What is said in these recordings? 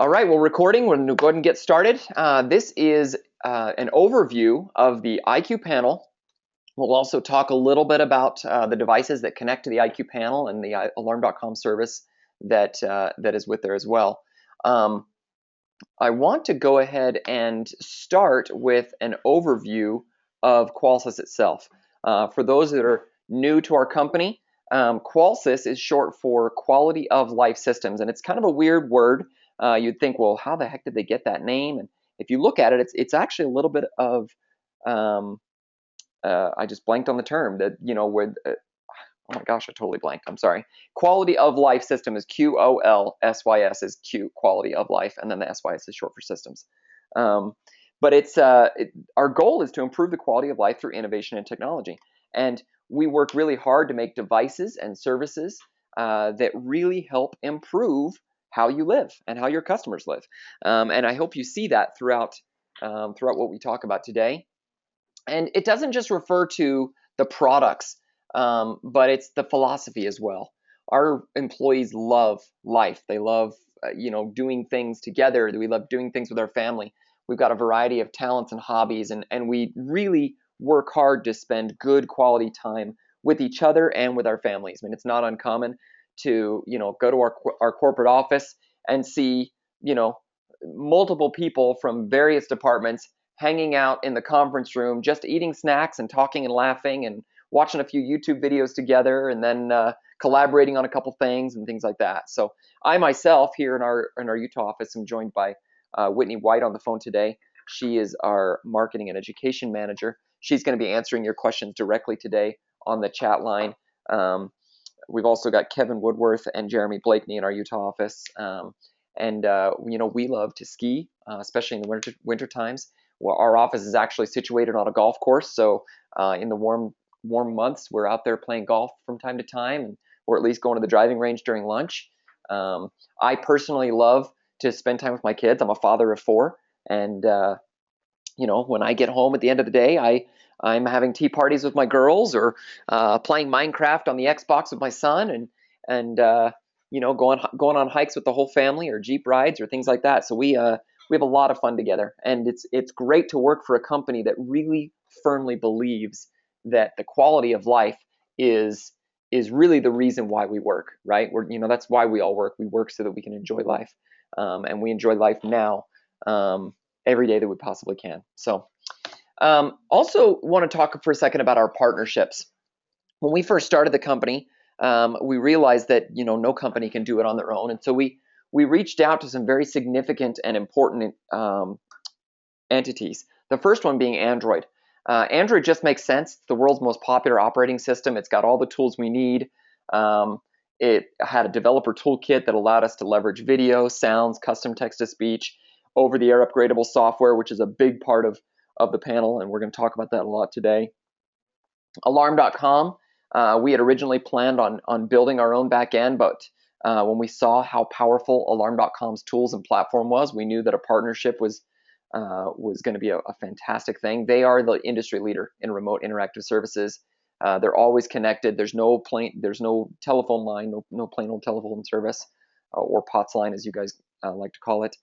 All right, well, recording. We're going to go ahead and get started. This is an overview of the IQ panel. We'll also talk a little bit about the devices that connect to the IQ panel and the Alarm.com service that is with there as well. I want to go ahead and start with an overview of Qolsys itself. For those that are new to our company, Qolsys is short for Quality of Life Systems, and it's kind of a weird word. You'd think, well, how the heck did they get that name? And if you look at it, it's actually a little bit of, I just blanked on the term, that, with, oh my gosh, I totally blanked, I'm sorry. Quality of Life System is QOLSYS is Q, Quality of Life, and then the SYS is short for systems. But it's our goal is to improve the quality of life through innovation and technology. And we work really hard to make devices and services that really help improve how you live and how your customers live. And I hope you see that throughout what we talk about today. And it doesn't just refer to the products, but it's the philosophy as well. Our employees love life. They love doing things together. We love doing things with our family. We've got a variety of talents and hobbies, and we really work hard to spend good quality time with each other and with our families. I mean, it's not uncommon to go to our corporate office and see multiple people from various departments hanging out in the conference room, just eating snacks and talking and laughing and watching a few YouTube videos together, and then collaborating on a couple things and things like that. So I myself here in our Utah office am joined by Whitney White on the phone today. She is our marketing and education manager. She's going to be answering your questions directly today on the chat line. We've also got Kevin Woodworth and Jeremy Blakeney in our Utah office. We love to ski, especially in the winter times. Well, our office is actually situated on a golf course, so in the warm months, we're out there playing golf from time to time, or at least going to the driving range during lunch. I personally love to spend time with my kids. I'm a father of 4, and when I get home at the end of the day, I'm having tea parties with my girls, or playing Minecraft on the Xbox with my son, and going on hikes with the whole family, or Jeep rides, or things like that. So we have a lot of fun together, and it's great to work for a company that really firmly believes that the quality of life is really the reason why we work, right? That's why we all work. We work so that we can enjoy life, and we enjoy life now every day that we possibly can. So also want to talk for a second about our partnerships. When we first started the company, we realized that no company can do it on their own, and so we reached out to some very significant and important entities. The first one being Android. Android just makes sense. It's the world's most popular operating system. It's got all the tools we need. It had a developer toolkit that allowed us to leverage video, sounds, custom text-to-speech, over-the-air upgradable software, which is a big part of the panel, and we're going to talk about that a lot today. Alarm.com, we had originally planned on building our own back end, but when we saw how powerful Alarm.com's tools and platform was, we knew that a partnership was going to be a fantastic thing. They are the industry leader in remote interactive services. They're always connected. There's no telephone line, no plain old telephone service, or POTS line, as you guys like to call it.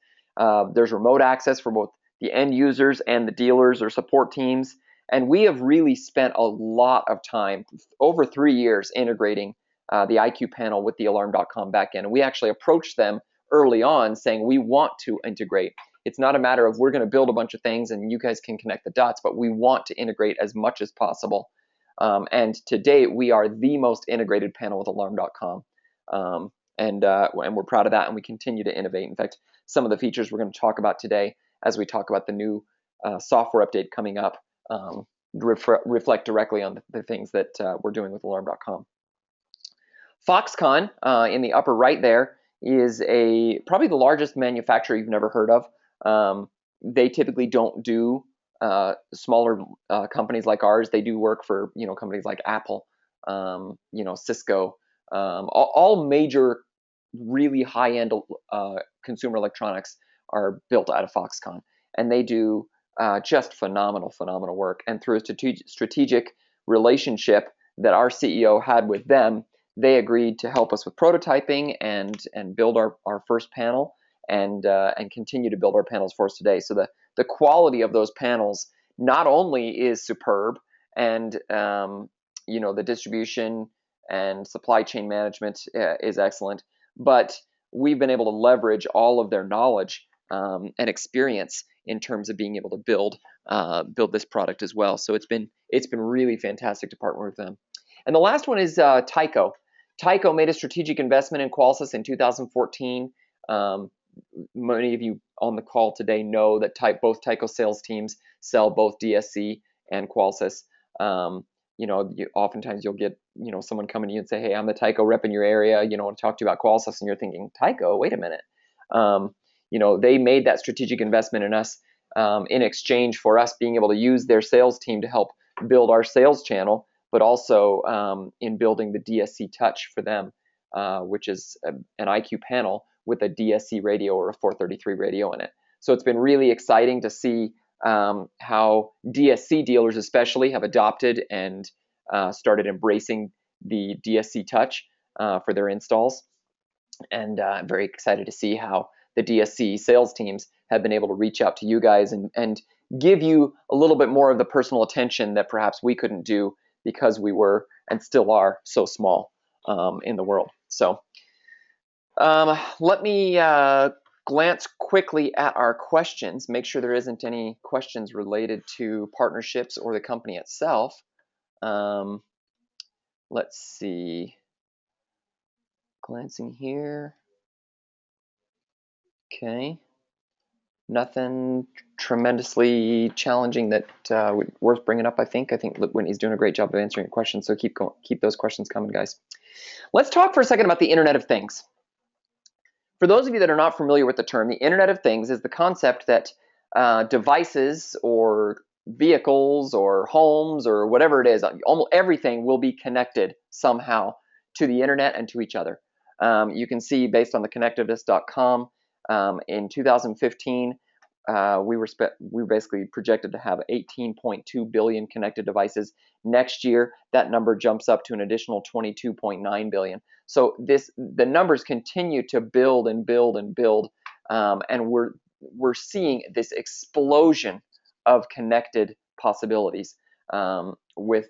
There's remote access for both the end users and the dealers or support teams. And we have really spent a lot of time, over 3 years, integrating the IQ panel with the Alarm.com backend. And we actually approached them early on saying, we want to integrate. It's not a matter of we're going to build a bunch of things and you guys can connect the dots, but we want to integrate as much as possible. And to date, we are the most integrated panel with Alarm.com. And we're proud of that, and we continue to innovate. In fact, some of the features we're going to talk about today, as we talk about the new software update coming up, reflect directly on the things that we're doing with Alarm.com. Foxconn, in the upper right there, is probably the largest manufacturer you've never heard of. They typically don't do smaller companies like ours. They do work for companies like Apple, Cisco, all major, really high-end consumer electronics are built out of Foxconn, and they do just phenomenal work. And through a strategic relationship that our CEO had with them, they agreed to help us with prototyping and build our first panel. and continue to build our panels for us today. So the quality of those panels not only is superb, and the distribution and supply chain management is excellent, but we've been able to leverage all of their knowledge and experience in terms of being able to build this product as well. So it's been really fantastic to partner with them. And the last one is Tyco. Tyco made a strategic investment in Qolsys in 2014. Many of you on the call today know that both Tyco sales teams sell both DSC and Qolsys. Oftentimes you'll get someone coming to you and say, "Hey, I'm the Tyco rep in your area. Want to talk to you about Qolsys," and you're thinking, "Tyco? Wait a minute." They made that strategic investment in us in exchange for us being able to use their sales team to help build our sales channel, but also in building the DSC Touch for them, which is an IQ panel with a DSC radio or a 433 radio in it. So it's been really exciting to see how DSC dealers especially have adopted and started embracing the DSC Touch for their installs. And I'm very excited to see how the DSC sales teams have been able to reach out to you guys and give you a little bit more of the personal attention that perhaps we couldn't do because we were and still are so small in the world. So let me glance quickly at our questions, make sure there isn't any questions related to partnerships or the company itself. Let's see. Glancing here. Okay. Nothing tremendously challenging that worth bringing up. I think Whitney's doing a great job of answering your questions, so keep those questions coming, guys. Let's talk for a second about the Internet of Things. For those of you that are not familiar with the term, the Internet of Things is the concept that devices or vehicles or homes or whatever it is, almost everything will be connected somehow to the Internet and to each other. You can see based on the connectiveness.com, in 2015, we were basically projected to have 18.2 billion connected devices. Next year, that number jumps up to an additional 22.9 billion. So the numbers continue to build and build and build, and we're seeing this explosion of connected possibilities with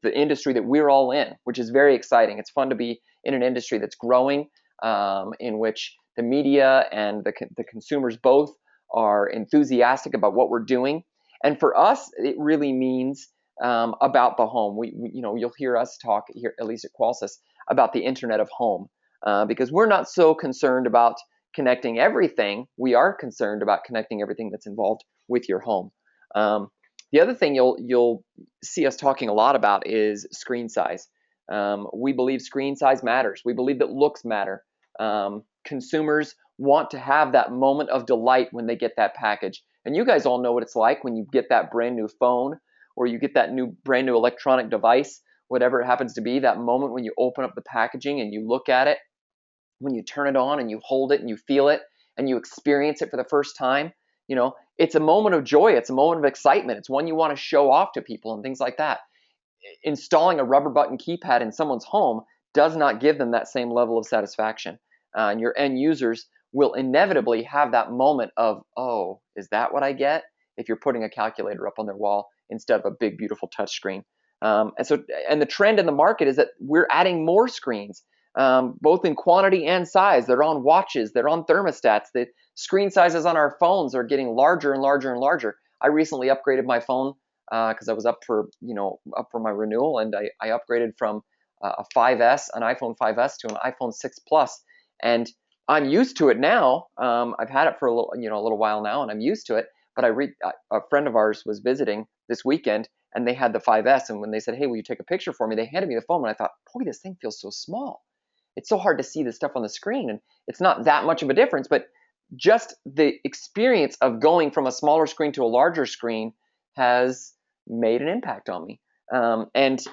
the industry that we're all in, which is very exciting. It's fun to be in an industry that's growing, in which the media and the consumers both are enthusiastic about what we're doing. And for us, it really means about the home. You'll hear us talk here, at least at Qolsys, about the Internet of Home, because we're not so concerned about connecting everything. We are concerned about connecting everything that's involved with your home. The other thing you'll see us talking a lot about is screen size. We believe screen size matters. We believe that looks matter. Consumers want to have that moment of delight when they get that package. And you guys all know what it's like when you get that brand new phone or you get that brand new electronic device, whatever it happens to be, that moment when you open up the packaging and you look at it, when you turn it on and you hold it and you feel it and you experience it for the first time, it's a moment of joy. It's a moment of excitement. It's one you want to show off to people and things like that. Installing a rubber button keypad in someone's home does not give them that same level of satisfaction. And your end users will inevitably have that moment of, oh, is that what I get? If you're putting a calculator up on their wall instead of a big, beautiful touchscreen. And the trend in the market is that we're adding more screens, both in quantity and size. They're on watches, they're on thermostats. The screen sizes on our phones are getting larger and larger and larger. I recently upgraded my phone because I was up for my renewal, and I upgraded from an iPhone 5S to an iPhone 6 Plus, and I'm used to it now. I've had it for a little while now, and I'm used to it. But a friend of ours was visiting this weekend, and they had the 5S, and when they said, "Hey, will you take a picture for me?" they handed me the phone, and I thought, boy, this thing feels so small. It's so hard to see the stuff on the screen, and it's not that much of a difference, but just the experience of going from a smaller screen to a larger screen has made an impact on me. And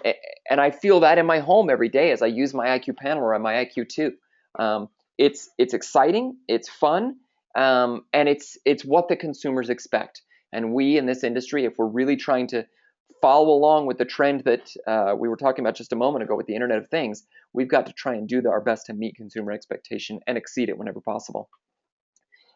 I feel that in my home every day as I use my IQ panel or my IQ2. It's exciting, it's fun, and it's what the consumers expect. And we in this industry, if we're really trying to follow along with the trend that we were talking about just a moment ago with the Internet of Things, we've got to try and do our best to meet consumer expectation and exceed it whenever possible.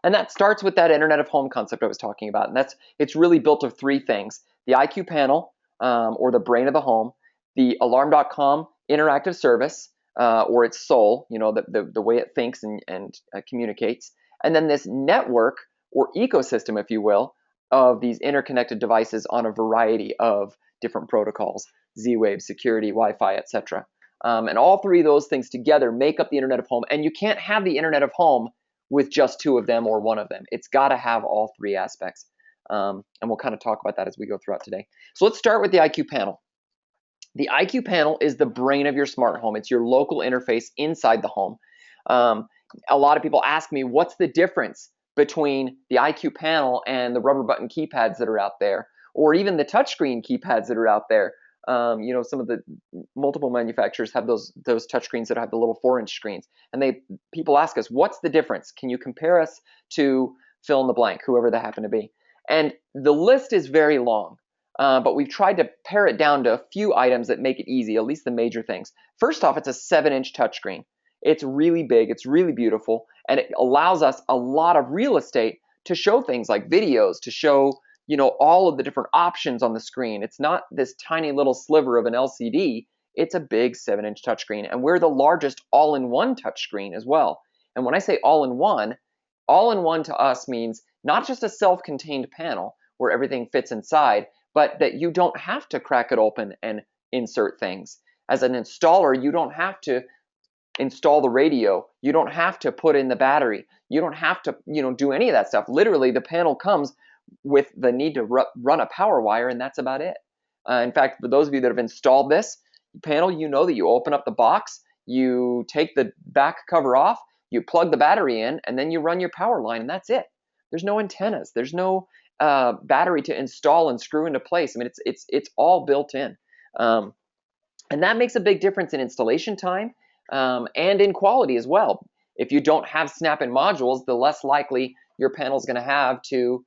And that starts with that Internet of Home concept I was talking about. And it's really built of three things: the IQ panel, or the brain of the home, the alarm.com interactive service, or its soul, the way it thinks and communicates, and then this network or ecosystem, if you will, of these interconnected devices on a variety of different protocols: Z-Wave, security, Wi-Fi, etc. And all three of those things together make up the Internet of Home. And you can't have the Internet of Home with just two of them or one of them. It's got to have all three aspects. And we'll kind of talk about that as we go throughout today. So let's start with the IQ panel. The IQ panel is the brain of your smart home. It's your local interface inside the home. A lot of people ask me, what's the difference between the IQ panel and the rubber button keypads that are out there, or even the touchscreen keypads that are out there? Some of the multiple manufacturers have those touchscreens that have the little 4-inch screens, and people ask us, what's the difference? Can you compare us to fill in the blank, whoever that happen to be? And the list is very long, but we've tried to pare it down to a few items that make it easy, at least the major things. First off, it's a 7-inch touchscreen. It's really big, it's really beautiful, and it allows us a lot of real estate to show things like videos, to show all of the different options on the screen. It's not this tiny little sliver of an LCD. It's a big 7-inch touchscreen, and we're the largest all-in-one touchscreen as well. And when I say all-in-one to us means not just a self-contained panel where everything fits inside, but that you don't have to crack it open and insert things. As an installer, you don't have to install the radio. You don't have to put in the battery. You don't have to, do any of that stuff. Literally, the panel comes with the need to run a power wire, and that's about it. In fact, for those of you that have installed this panel, you know that you open up the box, you take the back cover off, you plug the battery in, and then you run your power line, and that's it. There's no antennas. There's no battery to install and screw into place. I mean, it's all built in, and that makes a big difference in installation time and in quality as well. If you don't have snap-in modules, the less likely your panel is going to have to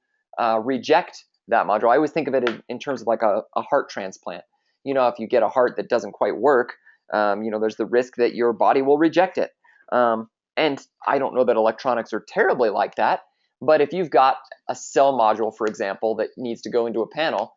reject that module. I always think of it in terms of like a heart transplant. If you get a heart that doesn't quite work, there's the risk that your body will reject it. And I don't know that electronics are terribly like that, but if you've got a cell module, for example, that needs to go into a panel,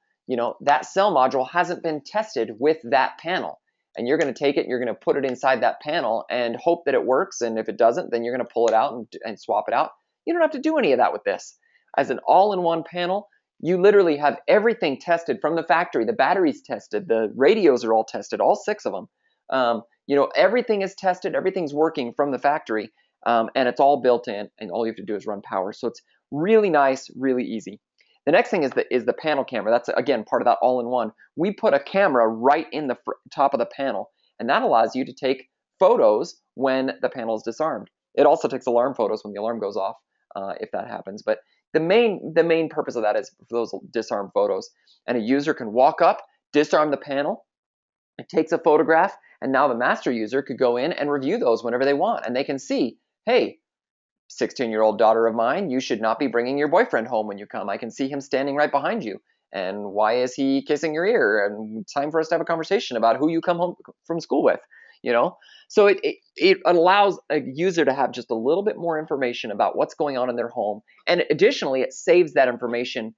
that cell module hasn't been tested with that panel. And you're going to take it and you're going to put it inside that panel and hope that it works. And if it doesn't, then you're going to pull it out and swap it out. You don't have to do any of that with this. As an all-in-one panel, you literally have everything tested from the factory. The batteries tested, the radios are all tested, all 6 of them. Everything is tested, everything's working from the factory, and it's all built in, and all you have to do is run power. So it's really nice, really easy. The next thing is the panel camera. That's, again, part of that all-in-one. We put a camera right in the top of the panel, and that allows you to take photos when the panel is disarmed. It also takes alarm photos when the alarm goes off, if that happens. But the main purpose of that is for those disarm photos. And a user can walk up, disarm the panel, it takes a photograph, and now the master user could go in and review those whenever they want. And they can see, hey, 16-year-old daughter of mine, you should not be bringing your boyfriend home when you come. I can see him standing right behind you. And why is he kissing your ear? And it's time for us to have a conversation about who you come home from school with, So it allows a user to have just a little bit more information about what's going on in their home. And additionally, it saves that information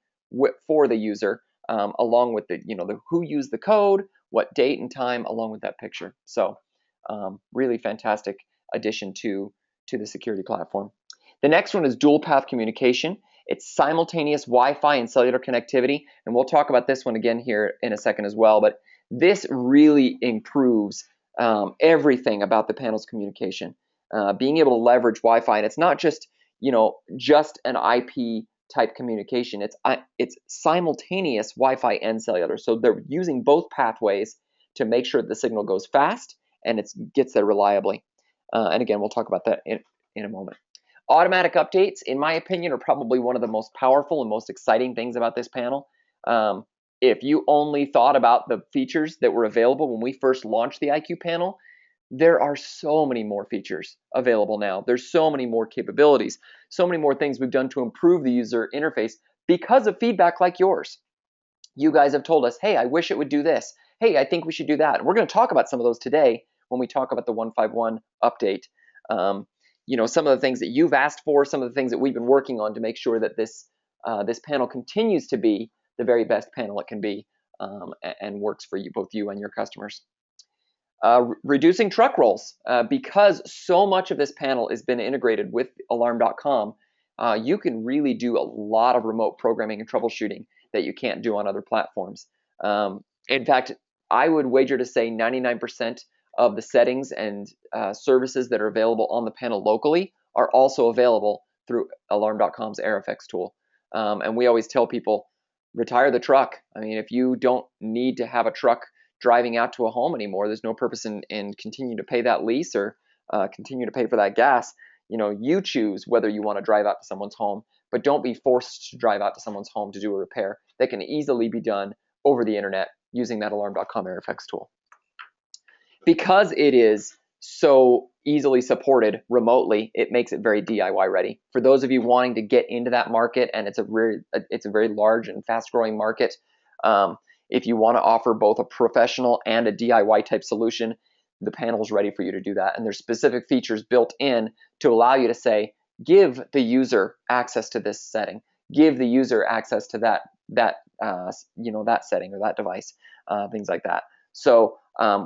for the user, along with the who used the code, what date and time, along with that picture. So really fantastic addition to the security platform. The next one is dual path communication. It's simultaneous Wi-Fi and cellular connectivity, and we'll talk about this one again here in a second as well, but this really improves everything about the panel's communication. Being able to leverage Wi-Fi, and it's not just an IP type communication. It's simultaneous Wi-Fi and cellular, so they're using both pathways to make sure that the signal goes fast and it gets there reliably. And again, we'll talk about that in a moment. Automatic updates, in my opinion, are probably one of the most powerful and most exciting things about this panel. If you only thought about the features that were available when we first launched the IQ panel, there are so many more features available now. There's so many more capabilities, so many more things we've done to improve the user interface because of feedback like yours. You guys have told us, hey, I wish it would do this. Hey, I think we should do that. And we're going to talk about some of those today when we talk about the 151 update. some of the things that you've asked for, some of the things that we've been working on to make sure that this panel continues to be the very best panel it can be, and works for you, both you and your customers. Reducing truck rolls. Because so much of this panel has been integrated with Alarm.com, you can really do a lot of remote programming and troubleshooting that you can't do on other platforms. In fact, I would wager to say 99% of the settings and services that are available on the panel locally are also available through Alarm.com's AirFX tool. And we always tell people, retire the truck. I mean, if you don't need to have a truck driving out to a home anymore, there's no purpose in continuing to pay that lease or continue to pay for that gas. You choose whether you want to drive out to someone's home, but don't be forced to drive out to someone's home to do a repair that can easily be done over the internet using that Alarm.com AirFX tool. Because it is so easily supported remotely, it makes it very DIY ready. For those of you wanting to get into that market, and it's a very large and fast-growing market, if you want to offer both a professional and a DIY type solution, the panel is ready for you to do that. And there's specific features built in to allow you to say, give the user access to this setting, give the user access to that setting or that device, things like that. So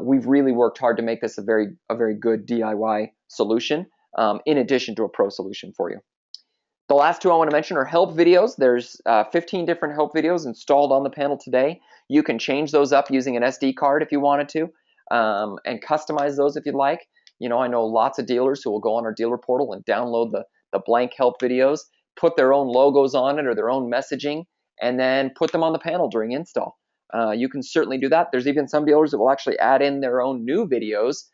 we've really worked hard to make this a very good DIY solution, in addition to a pro solution for you. The last two I want to mention are help videos. There's 15 different help videos installed on the panel today. You can change those up using an SD card if you wanted to, and customize those if you'd like. I know lots of dealers who will go on our dealer portal and download the blank help videos, put their own logos on it or their own messaging, and then put them on the panel during install. You can certainly do that. There's even some dealers that will actually add in their own new videos.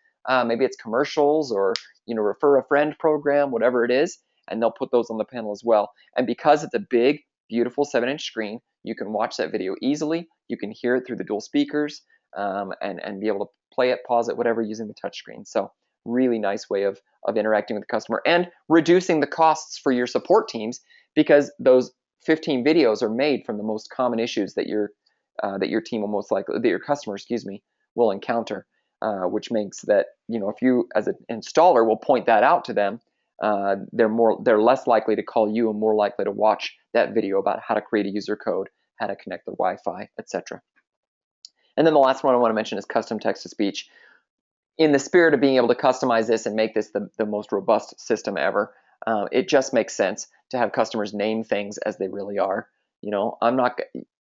Maybe it's commercials or refer a friend program, whatever it is, and they'll put those on the panel as well. And because it's a big, beautiful 7-inch screen, you can watch that video easily. You can hear it through the dual speakers, and be able to play it, pause it, whatever, using the touchscreen. So really nice way of interacting with the customer and reducing the costs for your support teams, because those 15 videos are made from the most common issues that your team will that your customer, will encounter, which makes that, if you as an installer will point that out to them, they're less likely to call you and more likely to watch that video about how to create a user code, how to connect the Wi-Fi, etc. And then the last one I want to mention is custom text-to-speech. In the spirit of being able to customize this and make this the most robust system ever, it just makes sense to have customers name things as they really are.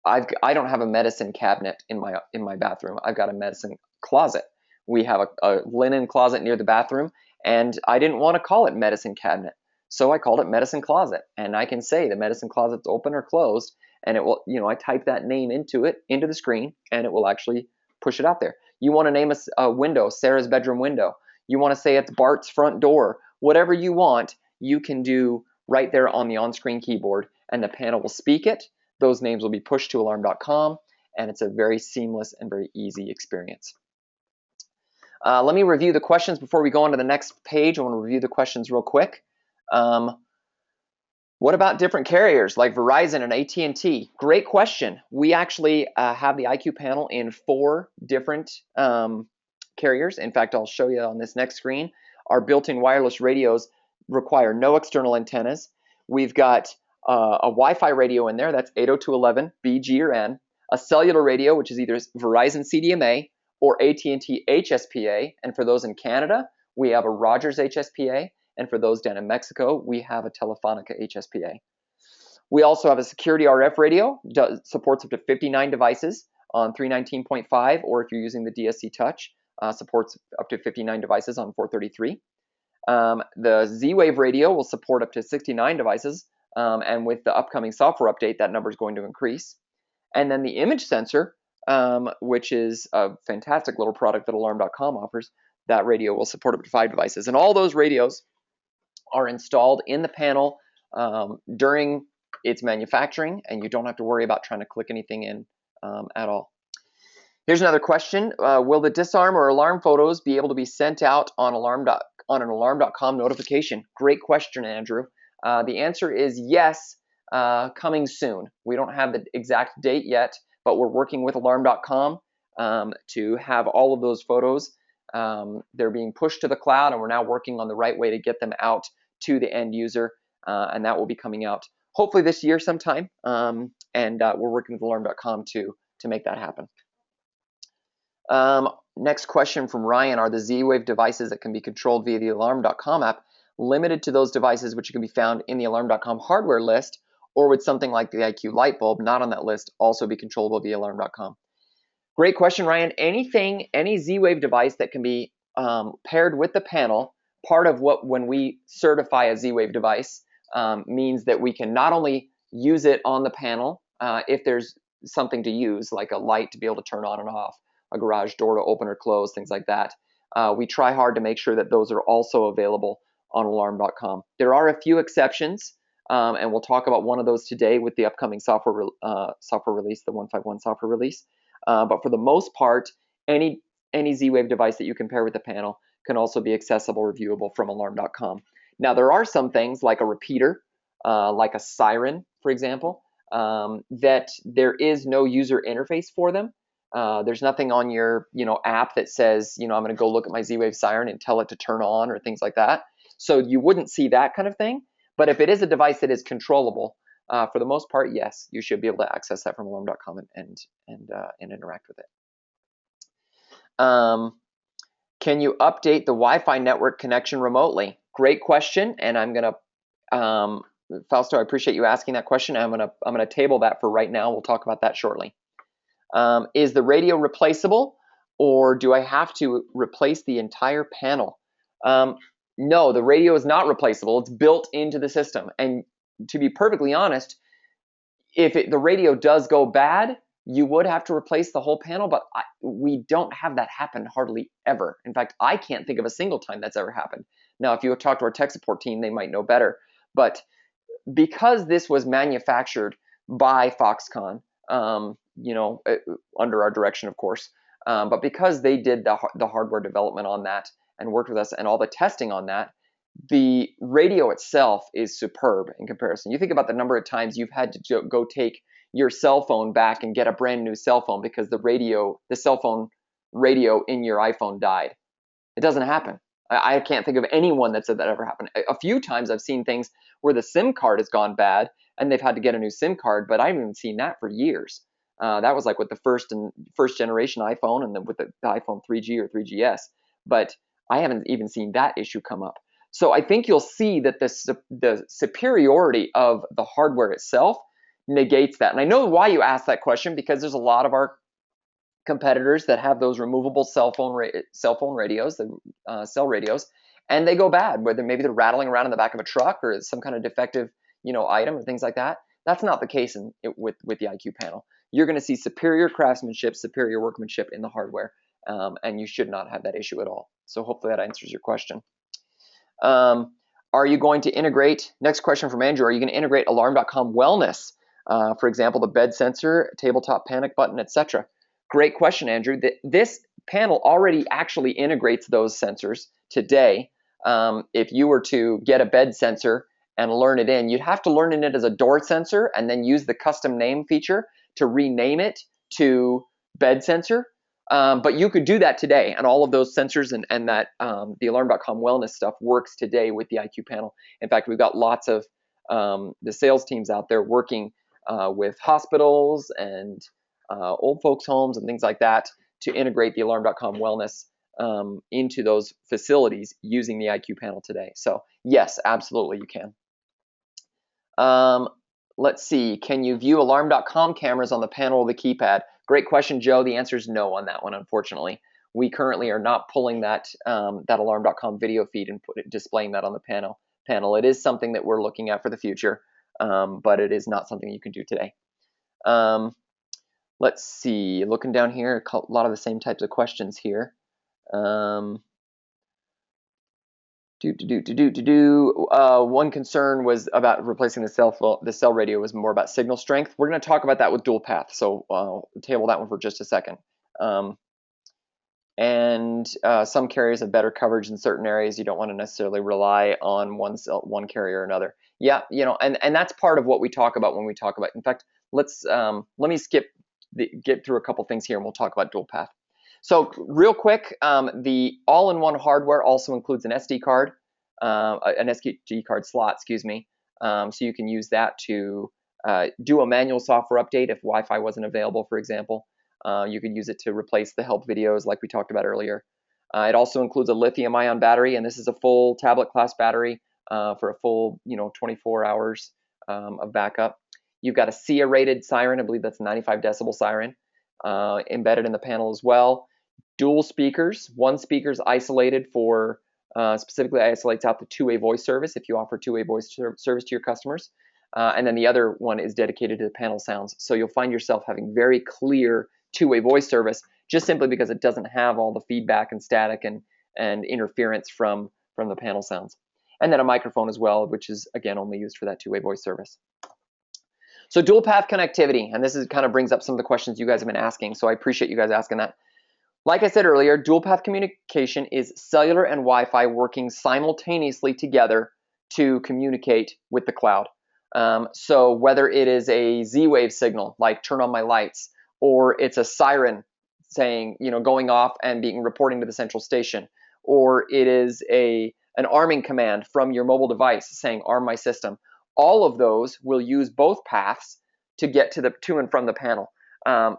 I don't have a medicine cabinet in my bathroom. I've got a medicine closet. We have a linen closet near the bathroom, and I didn't want to call it medicine cabinet, so I called it medicine closet. And I can say the medicine closet's open or closed, and it will, I type that name into the screen, and it will actually push it out there. You want to name a window, Sarah's bedroom window. You want to say it's Bart's front door. Whatever you want, you can do right there on the on-screen keyboard, and the panel will speak it. Those names will be pushed to Alarm.com, and it's a very seamless and very easy experience. Let me review the questions before we go on to the next page. I want to review the questions real quick. What about different carriers like Verizon and AT&T? Great question. We actually have the IQ panel in 4 different carriers. In fact, I'll show you on this next screen. Our built-in wireless radios require no external antennas. We've got a Wi-Fi radio in there, that's 802.11 B, G, or N, a cellular radio, which is either Verizon CDMA or AT&T HSPA, and for those in Canada, we have a Rogers HSPA, and for those down in Mexico, we have a Telefonica HSPA. We also have a security RF radio, supports up to 59 devices on 319.5, or if you're using the DSC Touch, supports up to 59 devices on 433. The Z-Wave radio will support up to 69 devices, and with the upcoming software update, that number is going to increase. And then the image sensor, which is a fantastic little product that Alarm.com offers, that radio will support up to 5 devices. And all those radios are installed in the panel during its manufacturing, and you don't have to worry about trying to click anything in at all. Here's another question. Will the DISARM or alarm photos be able to be sent out on an Alarm.com notification? Great question, Andrew. The answer is yes, coming soon. We don't have the exact date yet, but we're working with Alarm.com to have all of those photos They're being pushed to the cloud, and we're now working on the right way to get them out to the end user, and that will be coming out hopefully this year sometime. And we're working with alarm.com to make that happen. Next question from Ryan: are the Z-Wave devices that can be controlled via the alarm.com app limited to those devices which can be found in the alarm.com hardware list, or would something like the IQ light bulb, not on that list, also be controllable via alarm.com? Great question, Ryan. Any Z-Wave device that can be paired with the panel, part of what, when we certify a Z-Wave device, means that we can not only use it on the panel if there's something to use, like a light to be able to turn on and off, a garage door to open or close, things like that. We try hard to make sure that those are also available on alarm.com. There are a few exceptions, and we'll talk about one of those today with the upcoming software release, the 151 software release. But for the most part, any Z-Wave device that you can pair with the panel can also be accessible, reviewable from alarm.com. Now, there are some things like a repeater, like a siren, for example, that there is no user interface for them. There's nothing on your app that says, I'm going to go look at my Z-Wave siren and tell it to turn on or things like that. So you wouldn't see that kind of thing. But if it is a device that is controllable, for the most part, yes, you should be able to access that from alarm.com and interact with it. Can you update the Wi-Fi network connection remotely? Great question, and I'm gonna, Fausto, I appreciate you asking that question. I'm gonna table that for right now. We'll talk about that shortly. Is the radio replaceable, or do I have to replace the entire panel? No, the radio is not replaceable. It's built into the system. And to be perfectly honest, if the radio does go bad, you would have to replace the whole panel, but we don't have that happen hardly ever. In fact, I can't think of a single time that's ever happened. Now, if you talk to our tech support team, they might know better. But because this was manufactured by Foxconn, under our direction, of course, but because they did the hardware development on that and worked with us and all the testing on that, the radio itself is superb in comparison. You think about the number of times you've had to go take your cell phone back and get a brand new cell phone because the cell phone radio in your iPhone died. It doesn't happen. I can't think of anyone that said that ever happened. A few times I've seen things where the SIM card has gone bad and they've had to get a new SIM card, but I haven't even seen that for years. That was like with the first generation iPhone and then with the iPhone 3G or 3GS. But I haven't even seen that issue come up. So I think you'll see that the superiority of the hardware itself negates that. And I know why you asked that question, because there's a lot of our competitors that have those removable cell phone radios, the cell radios, and they go bad, whether maybe they're rattling around in the back of a truck or it's some kind of defective item or things like that. That's not the case with the IQ panel. You're going to see superior craftsmanship, superior workmanship in the hardware, and you should not have that issue at all. So hopefully that answers your question. Are you going to integrate, next question from Andrew, are you going to integrate alarm.com wellness? For example, the bed sensor, tabletop panic button, etc. Great question, Andrew. This panel already actually integrates those sensors today. If you were to get a bed sensor and learn it in, you'd have to learn in it as a door sensor and then use the custom name feature to rename it to bed sensor. But you could do that today, and all of those sensors and that the alarm.com wellness stuff works today with the IQ panel. In fact, we've got lots of the sales teams out there working with hospitals and old folks' homes and things like that to integrate the alarm.com wellness into those facilities using the IQ panel today. So yes, absolutely you can. Let's see, can you view alarm.com cameras on the panel or the keypad? Great question, Joe. The answer is no on that one, unfortunately. We currently are not pulling that alarm.com video feed and displaying that on the panel. It is something that we're looking at for the future, but it is not something you can do today. Let's see, looking down here, a lot of the same types of questions here. One concern was about replacing the cell radio was more about signal strength. We're going to talk about that with dual path, so table that one for just a second. Some carriers have better coverage in certain areas. You don't want to necessarily rely on one carrier or another. Yeah, and that's part of what we talk about when we talk about. In fact, let me get through a couple things here, and we'll talk about dual path. So real quick, the all-in-one hardware also includes an SD card, an SD card slot, excuse me. So you can use that to do a manual software update if Wi-Fi wasn't available, for example. You could use it to replace the help videos like we talked about earlier. It also includes a lithium-ion battery, and this is a full tablet class battery for a full 24 hours of backup. You've got a SIA-rated siren. I believe that's a 95 decibel siren embedded in the panel as well. Dual speakers. One speaker is isolated for specifically isolates out the two-way voice service if you offer two-way voice service to your customers. And then the other one is dedicated to the panel sounds. So you'll find yourself having very clear two-way voice service just simply because it doesn't have all the feedback and static and interference from the panel sounds. And then a microphone as well, which is, again, only used for that two-way voice service. So dual path connectivity, and this is kind of brings up some of the questions you guys have been asking, so I appreciate you guys asking that. Like I said earlier, dual path communication is cellular and Wi-Fi working simultaneously together to communicate with the cloud. So whether it is a Z-wave signal, like turn on my lights, or it's a siren saying, going off and reporting to the central station, or it is an arming command from your mobile device saying arm my system. All of those will use both paths to get to and from the panel.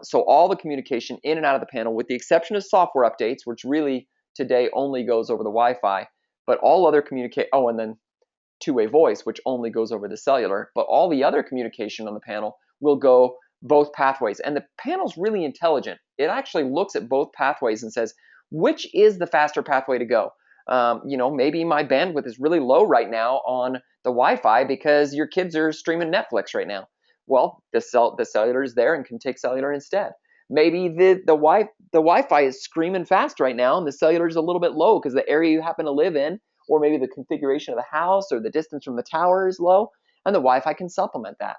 So all the communication in and out of the panel, with the exception of software updates, which really today only goes over the Wi-Fi, but all other and then two-way voice, which only goes over the cellular, but all the other communication on the panel will go both pathways. And the panel's really intelligent. It actually looks at both pathways and says, which is the faster pathway to go? Maybe my bandwidth is really low right now on the Wi-Fi because your kids are streaming Netflix right now. Well, the cellular is there and can take cellular instead. Maybe the Wi-Fi is screaming fast right now and the cellular is a little bit low because the area you happen to live in, or maybe the configuration of the house or the distance from the tower is low, and the Wi-Fi can supplement that.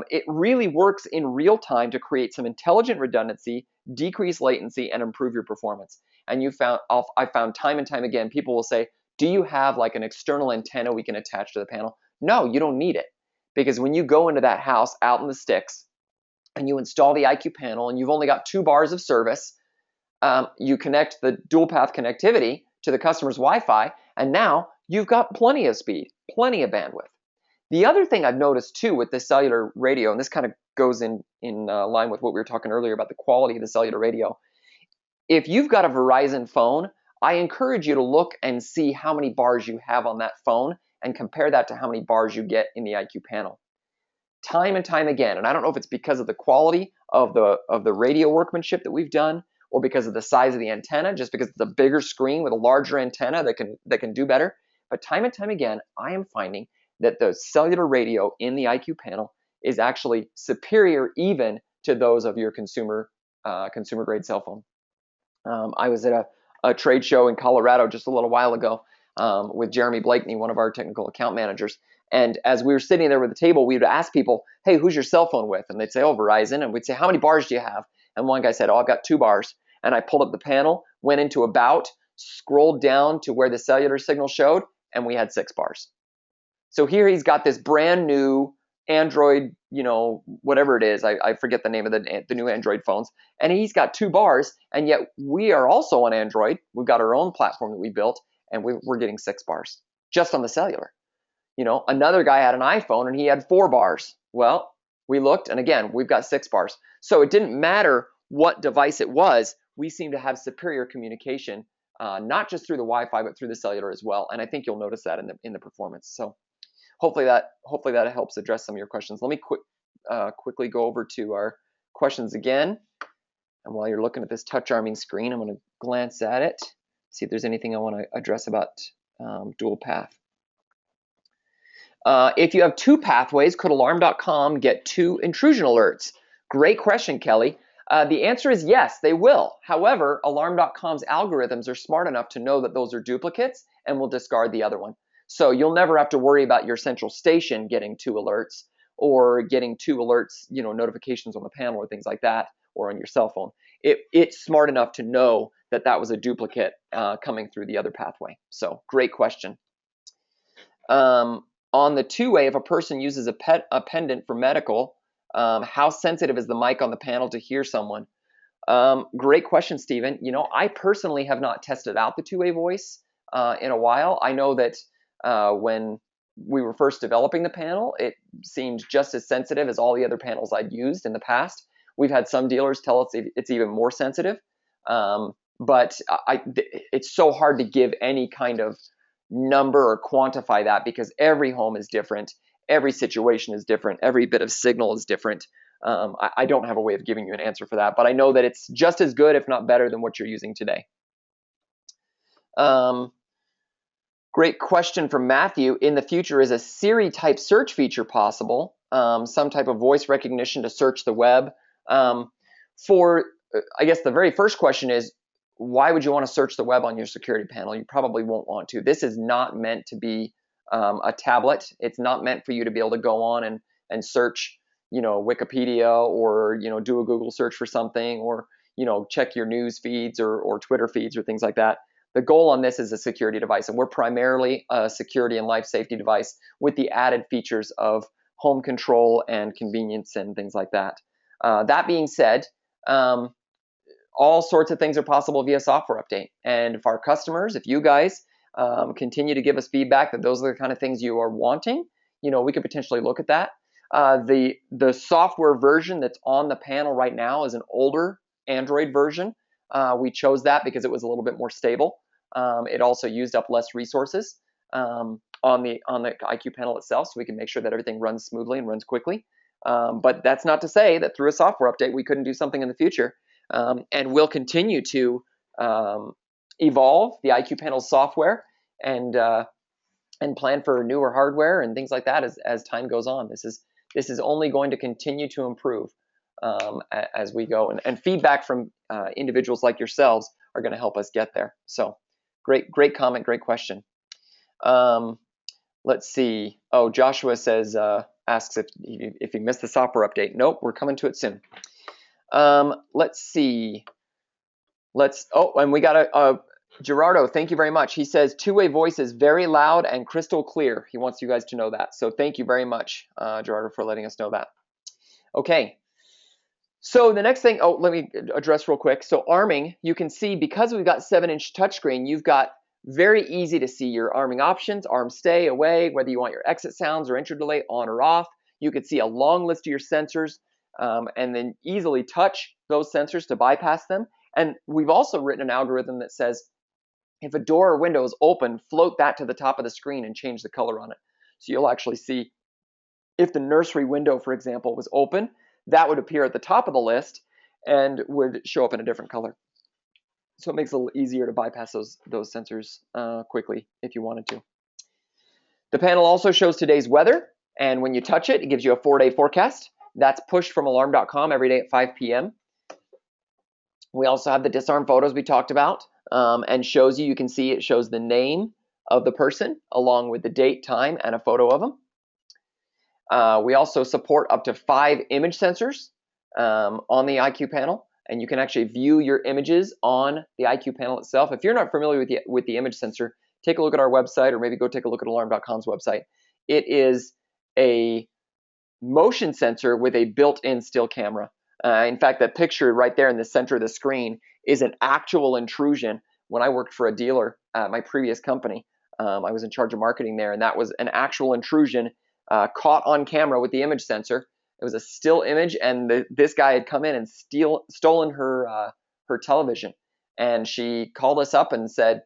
It really works in real time to create some intelligent redundancy, decrease latency, and improve your performance. And I found time and time again, people will say, do you have like an external antenna we can attach to the panel? No, you don't need it. Because when you go into that house out in the sticks and you install the IQ panel and you've only got 2 bars of service, you connect the dual path connectivity to the customer's Wi-Fi, and now you've got plenty of speed, plenty of bandwidth. The other thing I've noticed too with the cellular radio, and this kind of goes in line with what we were talking earlier about the quality of the cellular radio. If you've got a Verizon phone, I encourage you to look and see how many bars you have on that phone and compare that to how many bars you get in the IQ panel. Time and time again, and I don't know if it's because of the quality of the radio workmanship that we've done, or because of the size of the antenna, just because it's a bigger screen with a larger antenna that can do better. But time and time again, I am finding that the cellular radio in the IQ panel is actually superior even to those of your consumer grade cell phone. I was at a trade show in Colorado just a little while ago with Jeremy Blakeney, one of our technical account managers. And as we were sitting there with the table, we would ask people, hey, who's your cell phone with? And they'd say, oh, Verizon. And we'd say, how many bars do you have? And one guy said, oh, I've got 2 bars. And I pulled up the panel, went into about, scrolled down to where the cellular signal showed, and we had 6 bars. So here he's got this brand new Android, whatever it is, I forget the name of the new Android phones, and he's got 2 bars, and yet we are also on Android. We've got our own platform that we built, and we're getting 6 bars just on the cellular. Another guy had an iPhone and he had 4 bars. Well, we looked, and again, we've got 6 bars. So it didn't matter what device it was, we seem to have superior communication, not just through the Wi-Fi, but through the cellular as well. And I think you'll notice that in the performance. So hopefully that helps address some of your questions. Let me quickly go over to our questions again. And while you're looking at this touch arming screen, I'm going to glance at it, see if there's anything I want to address about dual path. If you have 2 pathways, could alarm.com get 2 intrusion alerts? Great question, Kelly. The answer is yes, they will. However, alarm.com's algorithms are smart enough to know that those are duplicates and will discard the other one. So you'll never have to worry about your central station getting 2 alerts or getting 2 alerts, notifications on the panel or things like that, or on your cell phone. It's smart enough to know that that was a duplicate coming through the other pathway. So great question. On the 2-way, if a person uses a pendant for medical, how sensitive is the mic on the panel to hear someone? Great question, Stephen. You know, I personally have not tested out the two-way voice in a while. I know that when we were first developing the panel, it seemed just as sensitive as all the other panels I'd used in the past. We've had some dealers tell us it's even more sensitive, but it's so hard to give any kind of number or quantify that because every home is different, every situation is different, every bit of signal is different. I don't have a way of giving you an answer for that, but I know that it's just as good, if not better, than what you're using today. Great question from Matthew. In the future, is a Siri type search feature possible? Some type of voice recognition to search the web? I guess the very first question is, why would you want to search the web on your security panel? You probably won't want to. This is not meant to be a tablet. It's not meant for you to be able to go on and search, Wikipedia, or, do a Google search for something, or, check your news feeds or Twitter feeds or things like that. The goal on this is a security device, and we're primarily a security and life safety device with the added features of home control and convenience and things like that. That being said, all sorts of things are possible via software update. And if our customers, if you guys continue to give us feedback that those are the kind of things you are wanting, we could potentially look at that. The software version that's on the panel right now is an older Android version. We chose that because it was a little bit more stable. It also used up less resources on the IQ panel itself, so we can make sure that everything runs smoothly and runs quickly. But that's not to say that through a software update we couldn't do something in the future. And we'll continue to evolve the IQ panel software and plan for newer hardware and things like that as time goes on. This is only going to continue to improve as we go, and feedback from individuals like yourselves are going to help us get there. So great comment, great question. Let's see. Oh, Joshua says, asks if he missed the software update. Nope, we're coming to it soon. Let's see. And we got a Gerardo, thank you very much. He says two-way voice is very loud and crystal clear. He wants you guys to know that. So thank you very much, Gerardo, for letting us know that. Okay. So the next thing, let me address real quick. So arming, you can see because we've got 7-inch touchscreen, you've got very easy to see your arming options, arm stay, away, whether you want your exit sounds or entry delay on or off. You could see a long list of your sensors and then easily touch those sensors to bypass them. And we've also written an algorithm that says if a door or window is open, float that to the top of the screen and change the color on it. So you'll actually see if the nursery window, for example, was open, that would appear at the top of the list and would show up in a different color. So it makes it a little easier to bypass those sensors quickly if you wanted to. The panel also shows today's weather, and when you touch it, it gives you a 4-day forecast. That's pushed from alarm.com every day at 5 p.m. We also have the DISARM photos we talked about, and you can see it shows the name of the person along with the date, time, and a photo of them. We also support up to 5 image sensors on the IQ panel, and you can actually view your images on the IQ panel itself. If you're not familiar with the image sensor, take a look at our website, or maybe go take a look at alarm.com's website. It is a motion sensor with a built-in still camera. In fact, that picture right there in the center of the screen is an actual intrusion. When I worked for a dealer at my previous company, I was in charge of marketing there, and that was an actual intrusion caught on camera with the image sensor. It was a still image, and this guy had come in and stolen her television. And she called us up and said,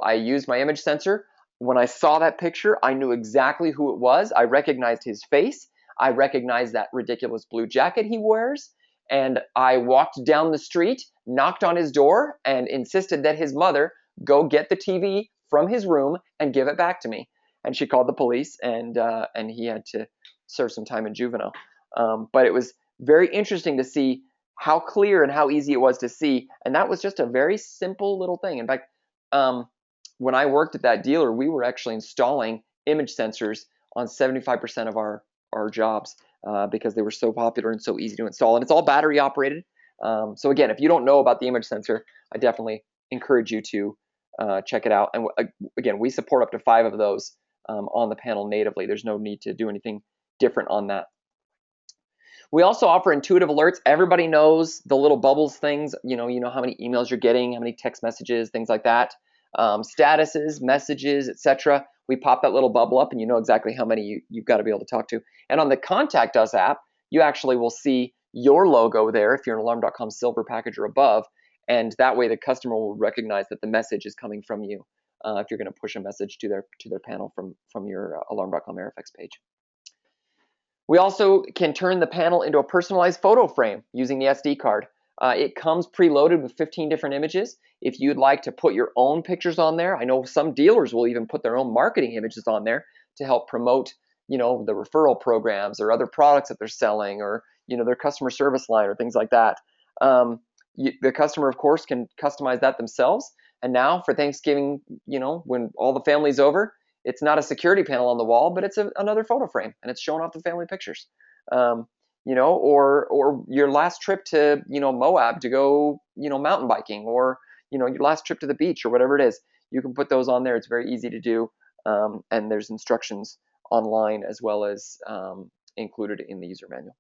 I used my image sensor. When I saw that picture, I knew exactly who it was. I recognized his face. I recognized that ridiculous blue jacket he wears. And I walked down the street, knocked on his door, and insisted that his mother go get the TV from his room and give it back to me. And she called the police, and he had to serve some time in juvenile. But it was very interesting to see how clear and how easy it was to see. And that was just a very simple little thing. In fact, when I worked at that dealer, we were actually installing image sensors on 75% of our jobs because they were so popular and so easy to install. And it's all battery operated. So again, if you don't know about the image sensor, I definitely encourage you to check it out. And again, we support up to 5 of those on the panel natively. There's no need to do anything different on that. We also offer intuitive alerts. Everybody knows the little bubbles things. You know how many emails you're getting, how many text messages, things like that. Statuses, messages, etc. We pop that little bubble up and you know exactly how many you've got to be able to talk to. And on the Contact Us app, you actually will see your logo there if you're an Alarm.com Silver package or above. And that way the customer will recognize that the message is coming from you if you're going to push a message to their panel from your Alarm.com AirFX page. We also can turn the panel into a personalized photo frame using the SD card. It comes preloaded with 15 different images. If you'd like to put your own pictures on there, I know some dealers will even put their own marketing images on there to help promote, the referral programs or other products that they're selling, or their customer service line or things like that. The customer, of course, can customize that themselves. And now for Thanksgiving, when all the family's over, it's not a security panel on the wall, but it's another photo frame, and it's showing off the family pictures. Or your last trip to Moab to go mountain biking, or your last trip to the beach or whatever it is. You can put those on there. It's very easy to do, and there's instructions online as well as included in the user manual.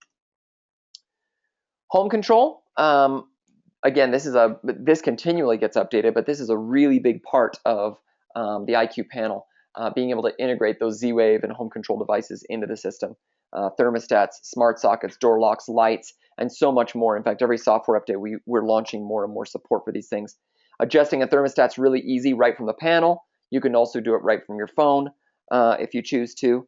Home control. Again, this continually gets updated, but this is a really big part of the IQ panel. Being able to integrate those Z-Wave and home control devices into the system. Thermostats, smart sockets, door locks, lights, and so much more. In fact, every software update, we're launching more and more support for these things. Adjusting a thermostat's really easy right from the panel. You can also do it right from your phone if you choose to.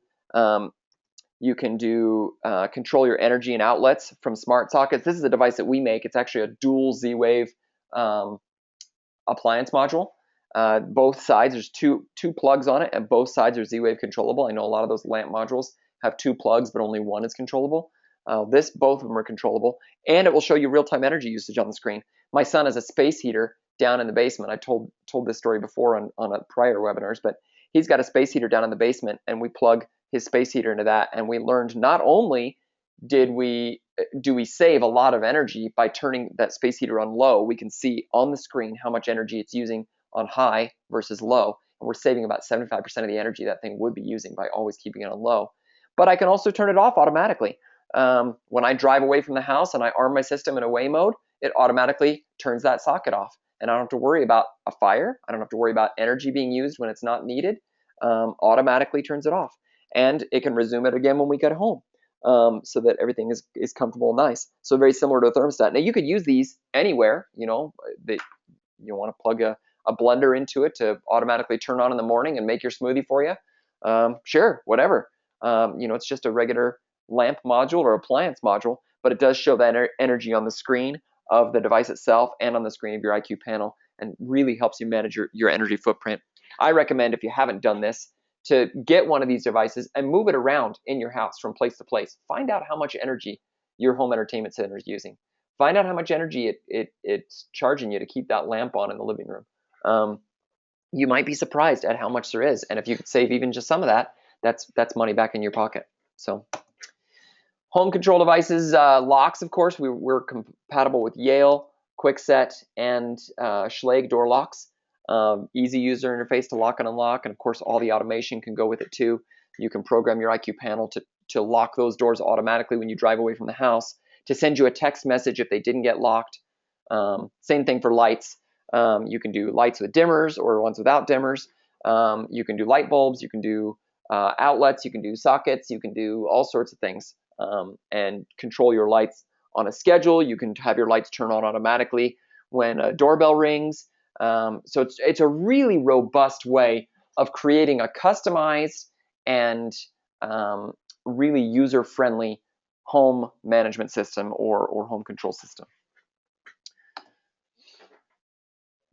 You can do control your energy and outlets from smart sockets. This is a device that we make. It's actually a dual Z-Wave appliance module. Both sides, there's two plugs on it, and both sides are Z-Wave controllable. I know a lot of those lamp modules have 2 plugs, but only one is controllable. Both of them are controllable, and it will show you real-time energy usage on the screen. My son has a space heater down in the basement. I told this story before on a prior webinars, but he's got a space heater down in the basement, and we plug his space heater into that, and we learned not only do we save a lot of energy by turning that space heater on low, we can see on the screen how much energy it's using on high versus low, and we're saving about 75% of the energy that thing would be using by always keeping it on low. But I can also turn it off automatically. When I drive away from the house and I arm my system in away mode, it automatically turns that socket off, and I don't have to worry about a fire. I don't have to worry about energy being used when it's not needed. Automatically turns it off, and it can resume it again when we get home, so that everything is comfortable and nice. So very similar to a thermostat. Now you could use these anywhere. You want to plug a blender into it to automatically turn on in the morning and make your smoothie for you. Sure, whatever. It's just a regular lamp module or appliance module, but it does show that energy on the screen of the device itself and on the screen of your IQ panel, and really helps you manage your energy footprint. I recommend, if you haven't done this, to get one of these devices and move it around in your house from place to place. Find out how much energy your home entertainment center is using. Find out how much energy it's charging you to keep that lamp on in the living room. You might be surprised at how much there is, and if you could save even just some of that, that's money back in your pocket. So, home control devices, locks, of course, we're compatible with Yale, Kwikset, and Schlage door locks. Easy user interface to lock and unlock, and of course all the automation can go with it too. You can program your IQ panel to lock those doors automatically when you drive away from the house, to send you a text message if they didn't get locked. Same thing for lights. You can do lights with dimmers or ones without dimmers. You can do light bulbs, you can do outlets, you can do sockets, you can do all sorts of things, and control your lights on a schedule. You can have your lights turn on automatically when a doorbell rings. So it's a really robust way of creating a customized and really user-friendly home management system or home control system.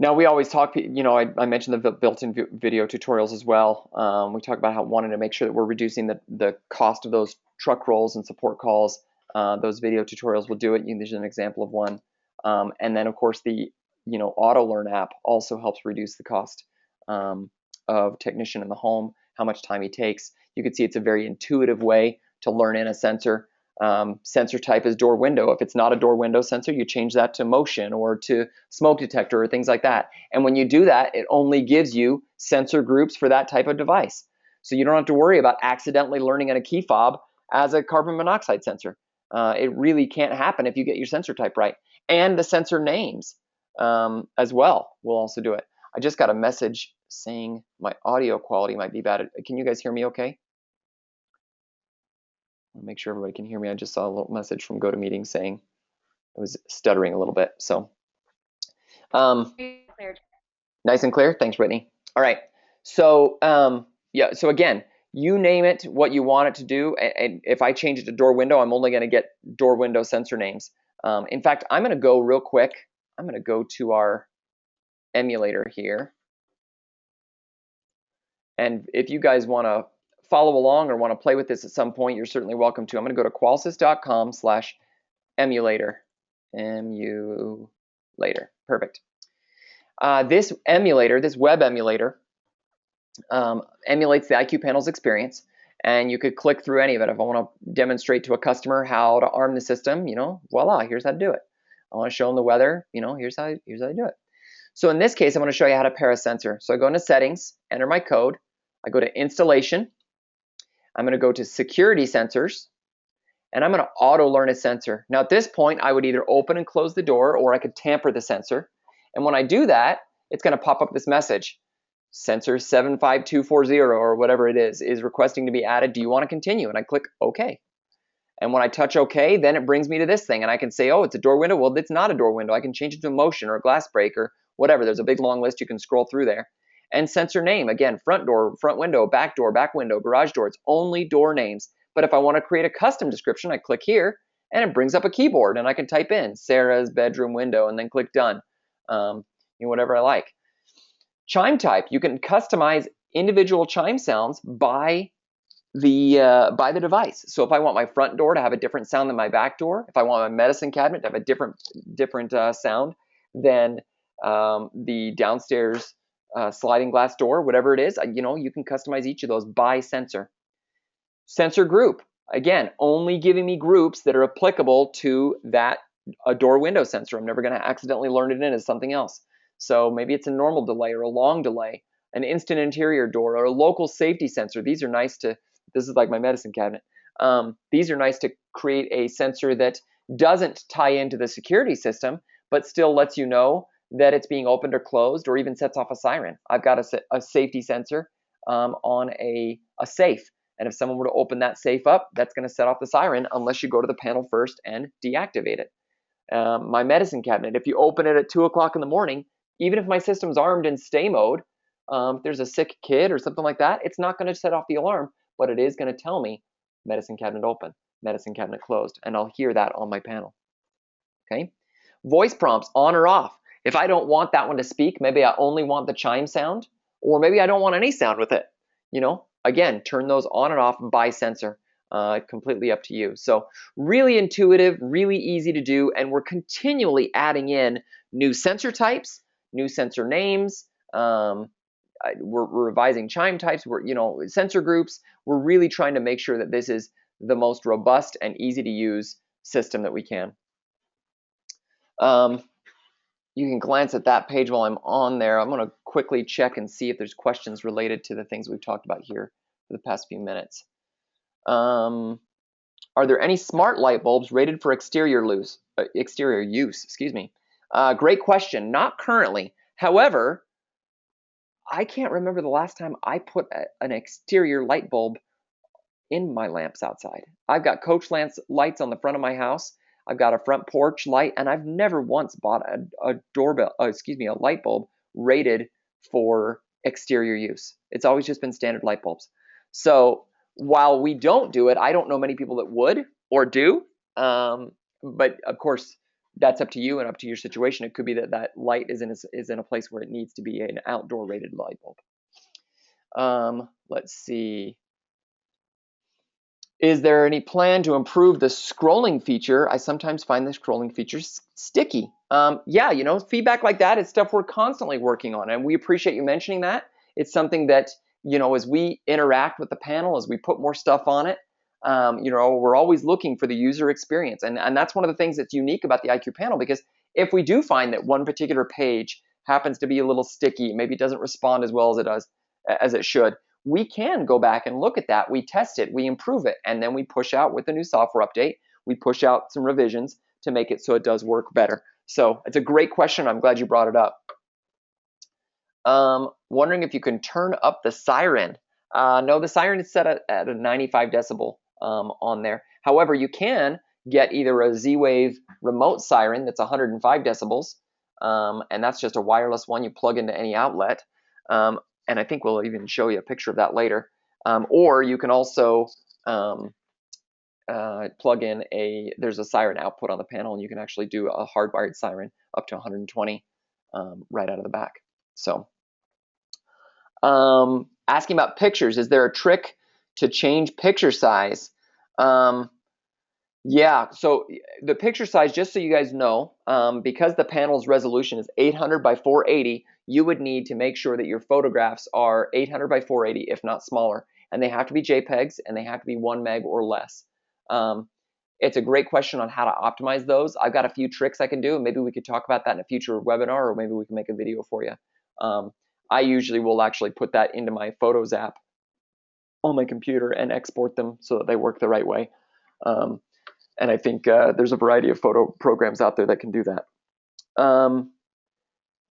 Now, we always talk, I mentioned the built-in video tutorials as well. We talk about how wanting to make sure that we're reducing the cost of those truck rolls and support calls. Those video tutorials will do it. There's an example of one. And then, of course, the Auto Learn app also helps reduce the cost of technician in the home, how much time he takes. You can see it's a very intuitive way to learn in a sensor. Sensor type is door window. If it's not a door window sensor, you change that to motion or to smoke detector or things like that. And when you do that, it only gives you sensor groups for that type of device. So you don't have to worry about accidentally learning on a key fob as a carbon monoxide sensor. It really can't happen if you get your sensor type right. And the sensor names as well will also do it. I just got a message saying my audio quality might be bad. Can you guys hear me okay? I'll make sure everybody can hear me. I just saw a little message from GoToMeeting saying I was stuttering a little bit. So nice and clear. Thanks, Brittany. All right. So yeah, so again, you name it what you want it to do. And if I change it to door window, I'm only going to get door window sensor names. In fact, I'm going to go real quick. I'm going to go to our emulator here. And if you guys want to follow along or want to play with this at some point, you're certainly welcome to. I'm going to go to Qolsys.com/emulator. Emulator. Perfect. This emulator, this web emulator, emulates the IQ Panel's experience, and you could click through any of it. If I want to demonstrate to a customer how to arm the system, voila, here's how to do it. I want to show them the weather, here's how you do it. So in this case, I'm going to show you how to pair a sensor. So I go into Settings, enter my code. I go to Installation. I'm going to go to Security Sensors, and I'm going to auto learn a sensor. Now at this point, I would either open and close the door, or I could tamper the sensor. And when I do that, it's going to pop up this message. Sensor 75240 or whatever it is requesting to be added. Do you want to continue? And I click OK. And when I touch OK, then it brings me to this thing. And I can say, oh, it's a door window. Well, it's not a door window. I can change it to a motion or a glass break or whatever. There's a big long list. You can scroll through there. And sensor name, again, front door, front window, back window, garage door. It's only door names. But if I want to create a custom description, I click here and it brings up a keyboard. And I can type in Sarah's bedroom window and then click done. Whatever I like. Chime type, you can customize individual chime sounds by the device. So if I want my front door to have a different sound than my back door, if I want my medicine cabinet to have a different sound than the downstairs sliding glass door, whatever it is, you can customize each of those by sensor. Sensor group, again, only giving me groups that are applicable to a door window sensor. I'm never going to accidentally learn it in as something else. So maybe it's a normal delay or a long delay, an instant interior door, or a local safety sensor. These are nice to, this is like my medicine cabinet. These are nice to create a sensor that doesn't tie into the security system, but still lets you know that it's being opened or closed, or even sets off a siren. I've got a safety sensor on a safe. And if someone were to open that safe up, that's going to set off the siren unless you go to the panel first and deactivate it. My medicine cabinet, if you open it at 2 o'clock in the morning, even if my system's armed in stay mode, if there's a sick kid or something like that, it's not going to set off the alarm, but it is going to tell me medicine cabinet open, medicine cabinet closed, and I'll hear that on my panel. Okay. Voice prompts, on or off. If I don't want that one to speak, maybe I only want the chime sound, or maybe I don't want any sound with it. Again, turn those on and off by sensor. Completely up to you. So really intuitive, really easy to do, and we're continually adding in new sensor types, new sensor names. We're revising chime types. We're sensor groups. We're really trying to make sure that this is the most robust and easy to use system that we can. You can glance at that page while I'm on there. I'm going to quickly check and see if there's questions related to the things we've talked about here for the past few minutes. Are there any smart light bulbs rated for exterior use? Excuse me. Great question. Not currently. However, I can't remember the last time I put an exterior light bulb in my lamps outside. I've got coach lights on the front of my house. I've got a front porch light, and I've never once bought a light bulb rated for exterior use. It's always just been standard light bulbs. So while we don't do it, I don't know many people that would or do. But of course, that's up to you and up to your situation. It could be that light is in a place where it needs to be an outdoor rated light bulb. Let's see. Is there any plan to improve the scrolling feature? I sometimes find the scrolling feature sticky. Yeah, feedback like that is stuff we're constantly working on, and we appreciate you mentioning that. It's something that, as we interact with the panel, as we put more stuff on it, we're always looking for the user experience. And that's one of the things that's unique about the IQ panel, because if we do find that one particular page happens to be a little sticky, maybe it doesn't respond as well as it should, we can go back and look at that. We test it, we improve it, and then we push out with a new software update. we push out some revisions to make it so it does work better. So it's a great question. I'm glad you brought it up. Wondering if you can turn up the siren. No, the siren is set at a 95 decibel on there. However, you can get either a Z-Wave remote siren that's 105 decibels, and that's just a wireless one you plug into any outlet. And I think we'll even show you a picture of that later. Or you can also plug in there's a siren output on the panel, and you can actually do a hardwired siren up to 120 right out of the back. So asking about pictures, is there a trick to change picture size? Yeah, so the picture size, just so you guys know, because the panel's resolution is 800 by 480, you would need to make sure that your photographs are 800 by 480, if not smaller. And they have to be JPEGs, and they have to be 1 meg or less. It's a great question on how to optimize those. I've got a few tricks I can do, and maybe we could talk about that in a future webinar, or maybe we can make a video for you. I usually will actually put that into my Photos app on my computer and export them so that they work the right way. And I think there's a variety of photo programs out there that can do that.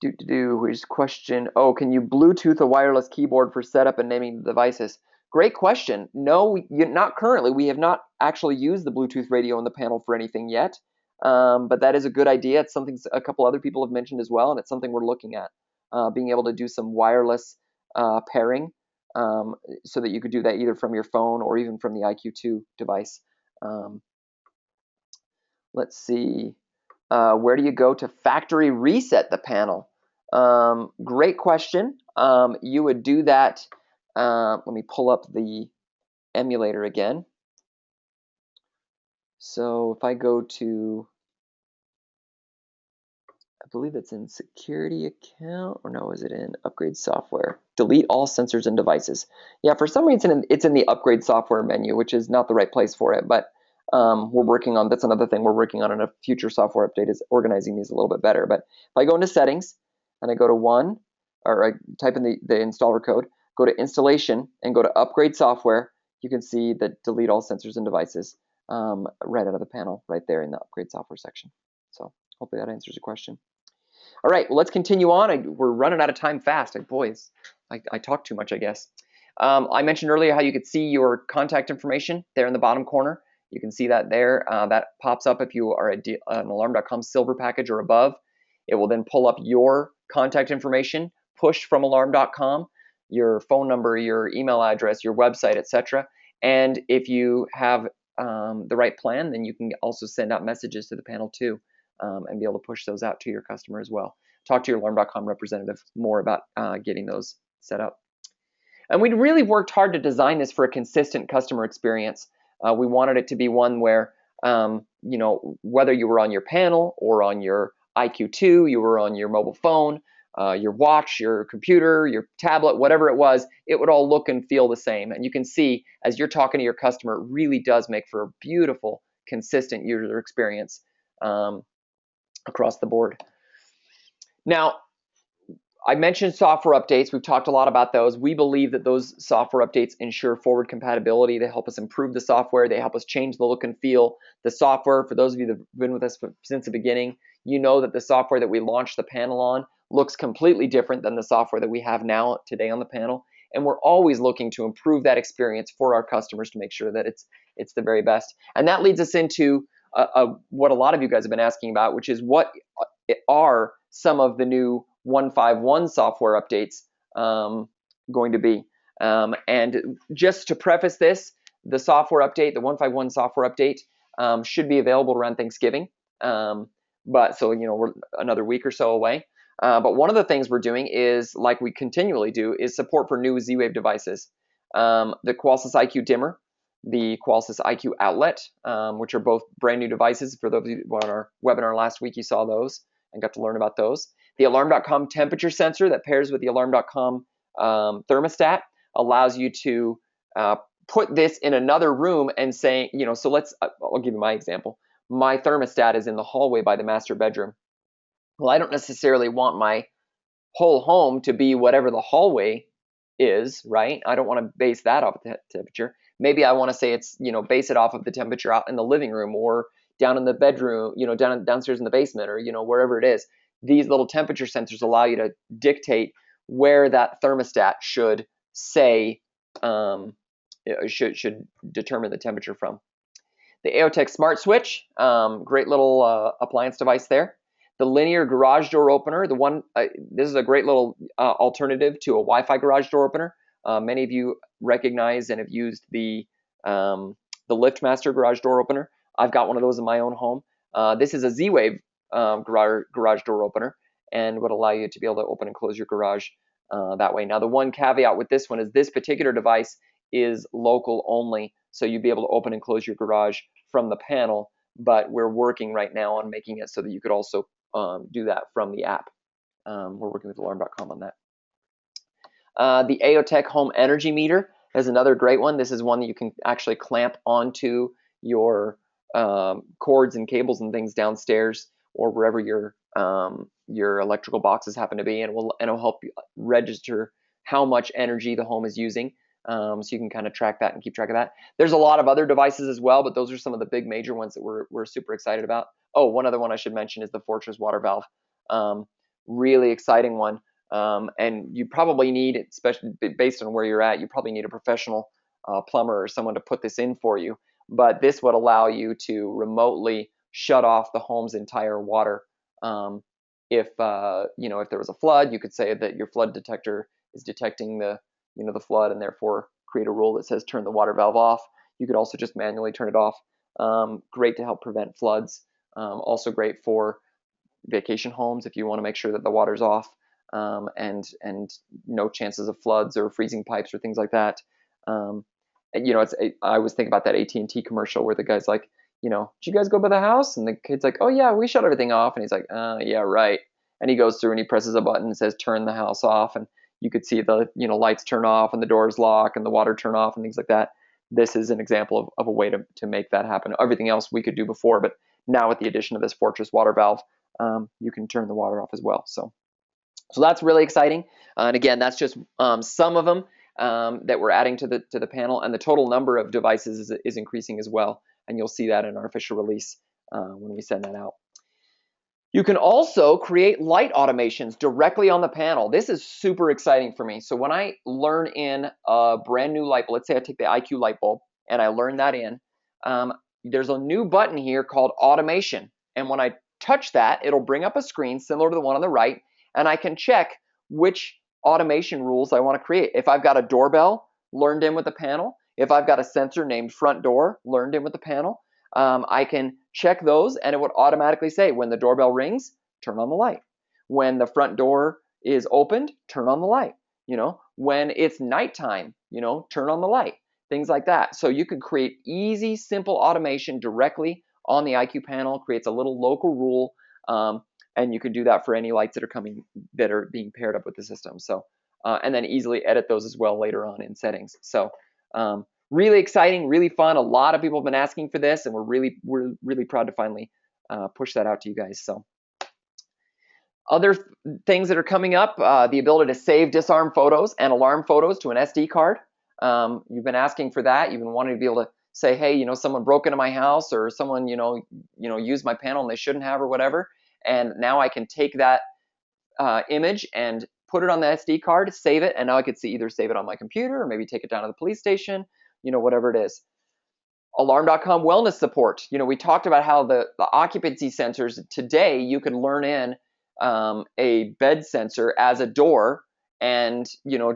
Here's a question. Oh, can you Bluetooth a wireless keyboard for setup and naming the devices? Great question. No, not currently. We have not actually used the Bluetooth radio in the panel for anything yet. But that is a good idea. It's something a couple other people have mentioned as well, and it's something we're looking at. Being able to do some wireless pairing so that you could do that either from your phone or even from the IQ2 device. Let's see. Where do you go to factory reset the panel? Great question. You would do that. Let me pull up the emulator again. So if I go to, I believe it's in security account, or no, is it in upgrade software? Delete all sensors and devices. Yeah, for some reason it's in the upgrade software menu, which is not the right place for it, but we're working on, that's another thing we're working on in a future software update, is organizing these a little bit better. But if I go into settings and I go to I type in the installer code, go to installation and go to upgrade software, you can see that delete all sensors and devices right out of the panel right there in the upgrade software section. So hopefully that answers your question. All right, well, let's continue on. We're running out of time fast. Boys, I talk too much, I guess. I mentioned earlier how you could see your contact information there in the bottom corner. You can see that there. That pops up if you are an Alarm.com Silver package or above. It will then pull up your contact information, pushed from Alarm.com, your phone number, your email address, your website, etc. And if you have the right plan, then you can also send out messages to the panel too, and be able to push those out to your customer as well. Talk to your Alarm.com representative more about getting those set up. And we really worked hard to design this for a consistent customer experience. We wanted it to be one where, whether you were on your panel or on your IQ2, you were on your mobile phone, your watch, your computer, your tablet, whatever it was, it would all look and feel the same. And you can see, as you're talking to your customer, it really does make for a beautiful, consistent user experience across the board. Now, I mentioned software updates. We've talked a lot about those. We believe that those software updates ensure forward compatibility. They help us improve the software. They help us change the look and feel. The software, for those of you that have been with us since the beginning, you know that the software that we launched the panel on looks completely different than the software that we have now today on the panel. And we're always looking to improve that experience for our customers to make sure that it's the very best. And that leads us into what a lot of you guys have been asking about, which is what are some of the new 151 software updates going to be. And just to preface this, the software update, the 151 software update, should be available around Thanksgiving. But so, we're another week or so away. But one of the things we're doing is, like we continually do, is support for new Z-Wave devices. The Qolsys IQ dimmer, the Qolsys IQ outlet, which are both brand new devices. For those of you on our webinar last week, you saw those and got to learn about those. The Alarm.com temperature sensor that pairs with the Alarm.com thermostat allows you to put this in another room and say, so I'll give you my example. My thermostat is in the hallway by the master bedroom. Well, I don't necessarily want my whole home to be whatever the hallway is, right? I don't want to base that off the temperature. Maybe I want to say it's, base it off of the temperature out in the living room or down in the bedroom, downstairs in the basement, or, wherever it is. These little temperature sensors allow you to dictate where that thermostat should say, should determine the temperature from. The AOTech Smart Switch, great little appliance device there. The linear garage door opener, this is a great little alternative to a Wi-Fi garage door opener. Many of you recognize and have used the LiftMaster garage door opener. I've got one of those in my own home. This is a Z-Wave garage door opener and would allow you to be able to open and close your garage that way. Now, the one caveat with this one is this particular device is local only, so you'd be able to open and close your garage from the panel, but we're working right now on making it so that you could also do that from the app. We're working with alarm.com on that. The AOTech Home Energy Meter is another great one. This is one that you can actually clamp onto your cords and cables and things downstairs or wherever your electrical boxes happen to be, and it'll help you register how much energy the home is using. So you can kind of track that and keep track of that. There's a lot of other devices as well, but those are some of the big major ones that we're super excited about. Oh, one other one I should mention is the Fortress water valve. Really exciting one. And you probably need, especially based on where you're at, you probably need a professional plumber or someone to put this in for you. But this would allow you to remotely shut off the home's entire water. If there was a flood, you could say that your flood detector is detecting the flood, and therefore create a rule that says turn the water valve off. You could also just manually turn it off. Great to help prevent floods. Also great for vacation homes if you want to make sure that the water's off, and no chances of floods or freezing pipes or things like that. I always think about that AT&T commercial where the guy's like, did you guys go by the house? And the kid's like, oh yeah, we shut everything off. And he's like, yeah, right. And he goes through and he presses a button and says, turn the house off. And you could see the lights turn off and the doors lock and the water turn off and things like that. This is an example of a way to make that happen. Everything else we could do before, but now with the addition of this Fortress water valve, you can turn the water off as well. So that's really exciting. And again, that's just some of them that we're adding to the panel, and the total number of devices is increasing as well. And you'll see that in our official release when we send that out. You can also create light automations directly on the panel. This is super exciting for me. So when I learn in a brand new light bulb, let's say I take the IQ light bulb and I learn that in, there's a new button here called automation. And when I touch that, it'll bring up a screen similar to the one on the right, and I can check which automation rules I want to create. If I've got a doorbell learned in with the panel, if I've got a sensor named front door learned in with the panel, I can check those, and it would automatically say when the doorbell rings, turn on the light. When the front door is opened, turn on the light. When it's nighttime, turn on the light. Things like that. So you can create easy, simple automation directly on the IQ panel. Creates a little local rule, and you can do that for any lights that are being paired up with the system. So and then easily edit those as well later on in settings. So really exciting, really fun. A lot of people have been asking for this, and we're really proud to finally push that out to you guys. So other things that are coming up, the ability to save DISARM photos and alarm photos to an SD card. You've been asking for that. You've been wanting to be able to say, hey, someone broke into my house, or someone, used my panel and they shouldn't have, or whatever. And now I can take that image and put it on the SD card, save it, and now I could either save it on my computer or maybe take it down to the police station, whatever it is. Alarm.com wellness support. We talked about how the occupancy sensors today, you can learn in a bed sensor as a door and,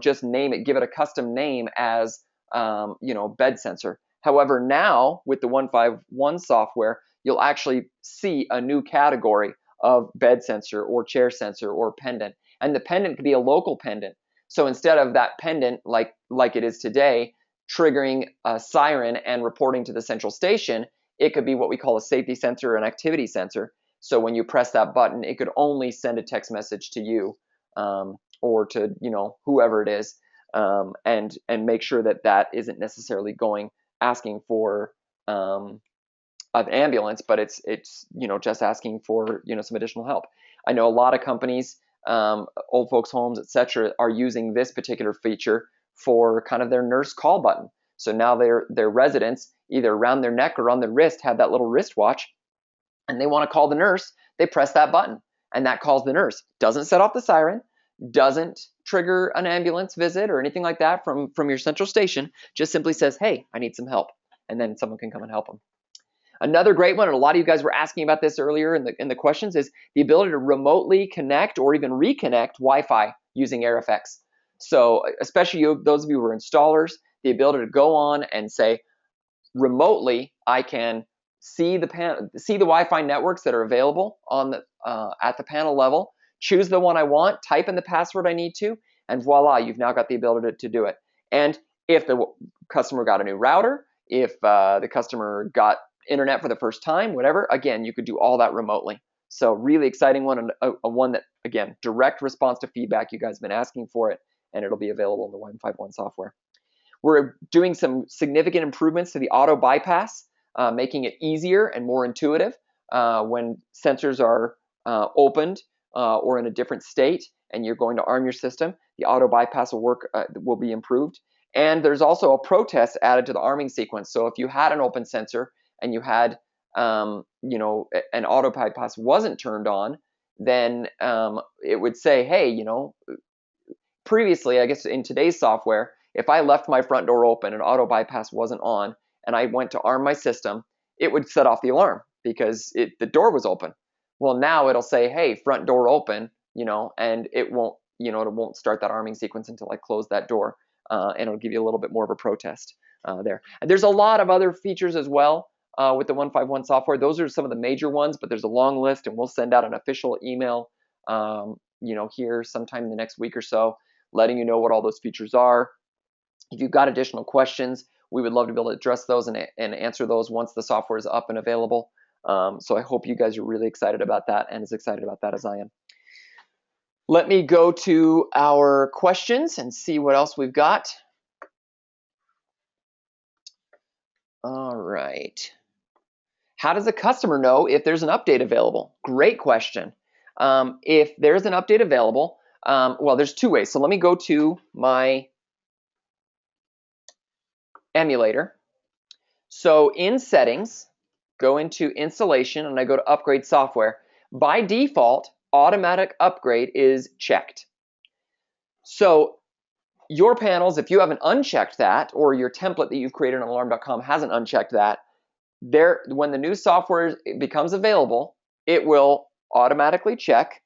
just name it, give it a custom name as, bed sensor. However, now with the 151 software, you'll actually see a new category of bed sensor or chair sensor or pendant. And the pendant could be a local pendant. So instead of that pendant, like it is today, triggering a siren and reporting to the central station, it could be what we call a safety sensor or an activity sensor. So when you press that button, it could only send a text message to you or to whoever it is, and make sure that isn't necessarily asking for an ambulance, but it's just asking for some additional help. I know a lot of companies, old folks homes, etc., are using this particular feature for kind of their nurse call button. So now their residents, either around their neck or on their wrist, have that little wristwatch, and they want to call the nurse. They press that button, and that calls the nurse. Doesn't set off the siren, doesn't trigger an ambulance visit or anything like that from your central station. Just simply says, hey, I need some help, and then someone can come and help them. Another great one, and a lot of you guys were asking about this earlier in the questions, is the ability to remotely connect or even reconnect Wi-Fi using AirFX. So especially those of you who are installers, the ability to go on and say, remotely, I can see the Wi-Fi networks that are available on the at the panel level, choose the one I want, type in the password I need to, and voila, you've now got the ability to do it. And if the customer got a new router, if the customer got internet for the first time, whatever, again, you could do all that remotely. So really exciting one, and a one that, again, direct response to feedback. You guys have been asking for it, and it'll be available in the 151 software. We're doing some significant improvements to the auto bypass, making it easier and more intuitive when sensors are opened or in a different state and you're going to arm your system. The auto bypass will be improved. And there's also a protest added to the arming sequence. So if you had an open sensor and you had an auto bypass wasn't turned on, then it would say, hey, previously, I guess in today's software, if I left my front door open and auto bypass wasn't on and I went to arm my system, it would set off the alarm because the door was open. Well, now it'll say, hey, front door open, and it won't start that arming sequence until I close that door, and it'll give you a little bit more of a protest there. And there's a lot of other features as well with the 151 software. Those are some of the major ones, but there's a long list, and we'll send out an official email, here sometime in the next week or so, letting you know what all those features are. If you've got additional questions, we would love to be able to address those and answer those once the software is up and available. So I hope you guys are really excited about that and as excited about that as I am. Let me go to our questions and see what else we've got. All right. How does a customer know if there's an update available? Great question. If there's an update available, well, there's two ways. So let me go to my emulator. So in settings, go into installation, and I go to upgrade software. By default, automatic upgrade is checked. So your panels, if you haven't unchecked that, or your template that you've created on alarm.com hasn't unchecked that, when the new software becomes available, it will automatically check.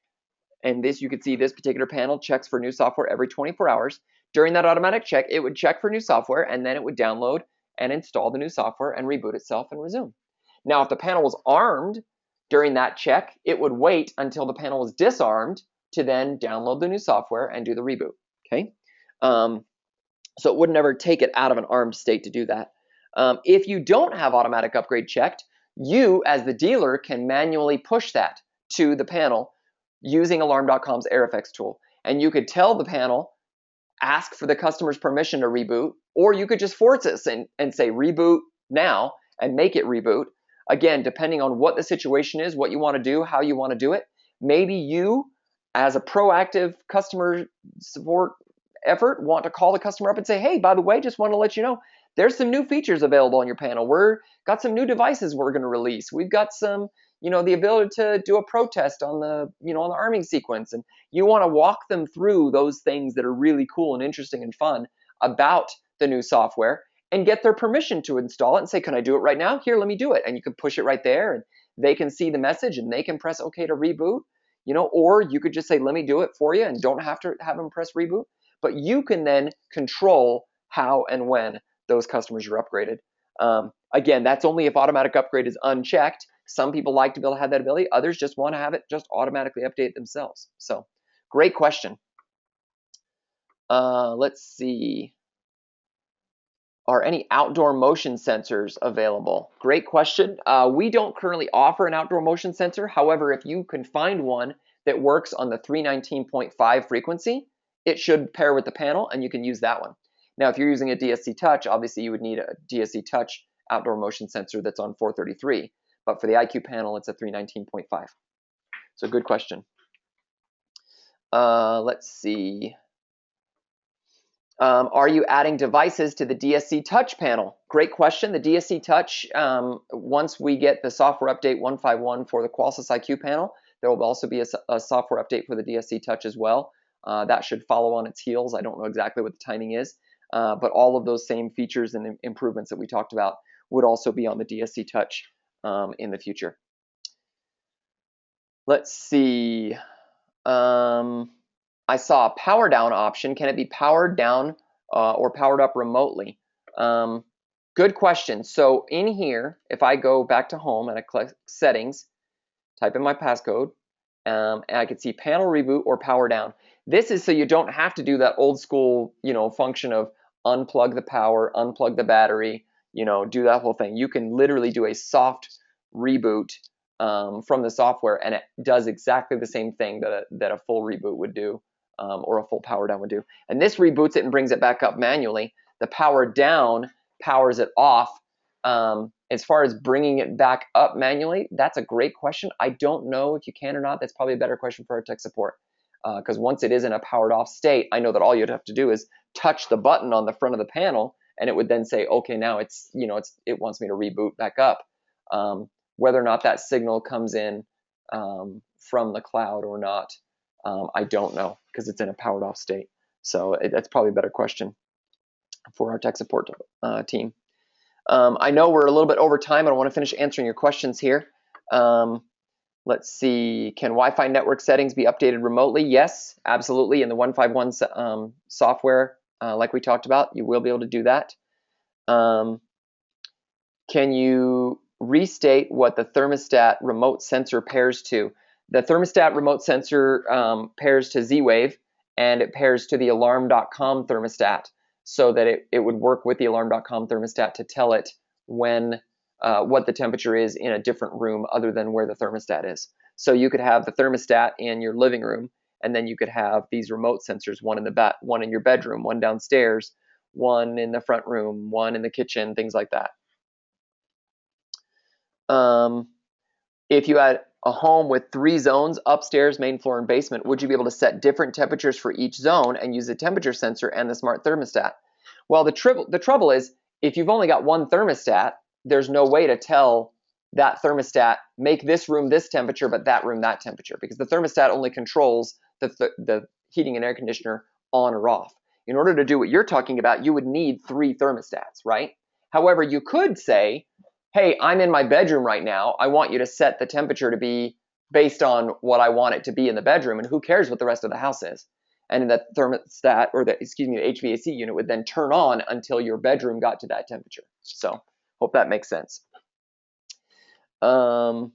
And you can see this particular panel checks for new software every 24 hours. During that automatic check, it would check for new software, and then it would download and install the new software and reboot itself and resume. Now, if the panel was armed during that check, it would wait until the panel was disarmed to then download the new software and do the reboot. Okay, so it would never take it out of an armed state to do that. If you don't have automatic upgrade checked, you as the dealer can manually push that to the panel using alarm.com's AirFX tool. And you could tell the panel, ask for the customer's permission to reboot, or you could just force it and say reboot now and make it reboot. Again, depending on what the situation is, what you want to do, how you want to do it. Maybe you, as a proactive customer support effort, want to call the customer up and say, hey, by the way, just want to let you know, there's some new features available on your panel. We've got some new devices we're going to release. We've got some, the ability to do a protest on the arming sequence. And you want to walk them through those things that are really cool and interesting and fun about the new software and get their permission to install it and say, can I do it right now? Here, let me do it. And you can push it right there and they can see the message and they can press OK to reboot, or you could just say, let me do it for you and don't have to have them press reboot. But you can then control how and when those customers are upgraded. Again, that's only if automatic upgrade is unchecked. Some people like to be able to have that ability. Others just want to have it just automatically update themselves. So great question. Let's see. Are any outdoor motion sensors available? Great question. We don't currently offer an outdoor motion sensor. However, if you can find one that works on the 319.5 frequency, it should pair with the panel and you can use that one. Now, if you're using a DSC Touch, obviously you would need a DSC Touch outdoor motion sensor that's on 433. But for the IQ panel, it's a 319.5. So good question. Let's see. Are you adding devices to the DSC Touch panel? Great question. The DSC Touch, once we get the software update 151 for the Qolsys IQ panel, there will also be a software update for the DSC Touch as well. That should follow on its heels. I don't know exactly what the timing is, but all of those same features and improvements that we talked about would also be on the DSC Touch in the future. Let's see. I saw a power down option. Can it be powered down or powered up remotely? Good question. So in here, if I go back to home and I click settings, type in my passcode, and I can see panel reboot or power down. This is so you don't have to do that old school, function of unplug the power, unplug the battery, do that whole thing. You can literally do a soft reboot from the software, and it does exactly the same thing that a full reboot would do, or a full power down would do. And this reboots it and brings it back up manually. The power down powers it off. As far as bringing it back up manually, that's a great question. I don't know if you can or not. That's probably a better question for our tech support, because once it is in a powered off state, I know that all you'd have to do is touch the button on the front of the panel, and it would then say, okay, now it wants me to reboot back up. Whether or not that signal comes in from the cloud or not, I don't know, because it's in a powered off state. So that's probably a better question for our tech support team. I know we're a little bit over time, and I want to finish answering your questions here. Let's see. Can Wi-Fi network settings be updated remotely? Yes, absolutely. In the 151 software, like we talked about, you will be able to do that. Can you restate what the thermostat remote sensor pairs to? The thermostat remote sensor pairs to Z-Wave, and it pairs to the alarm.com thermostat, so that it would work with the alarm.com thermostat to tell it when what the temperature is in a different room other than where the thermostat is. So you could have the thermostat in your living room, and then you could have these remote sensors, one in your bedroom, one downstairs, one in the front room, one in the kitchen, things like that. If you had a home with 3 zones, upstairs, main floor, and basement, would you be able to set different temperatures for each zone and use the temperature sensor and the smart thermostat? Well, the trouble is, if you've only got one thermostat, there's no way to tell that thermostat, make this room this temperature, but that room that temperature, because the thermostat only controls the heating and air conditioner on or off. In order to do what you're talking about, you would need 3 thermostats, right? However, you could say, hey, I'm in my bedroom right now. I want you to set the temperature to be based on what I want it to be in the bedroom, and who cares what the rest of the house is? And the thermostat, or the HVAC unit would then turn on until your bedroom got to that temperature. So, hope that makes sense. Does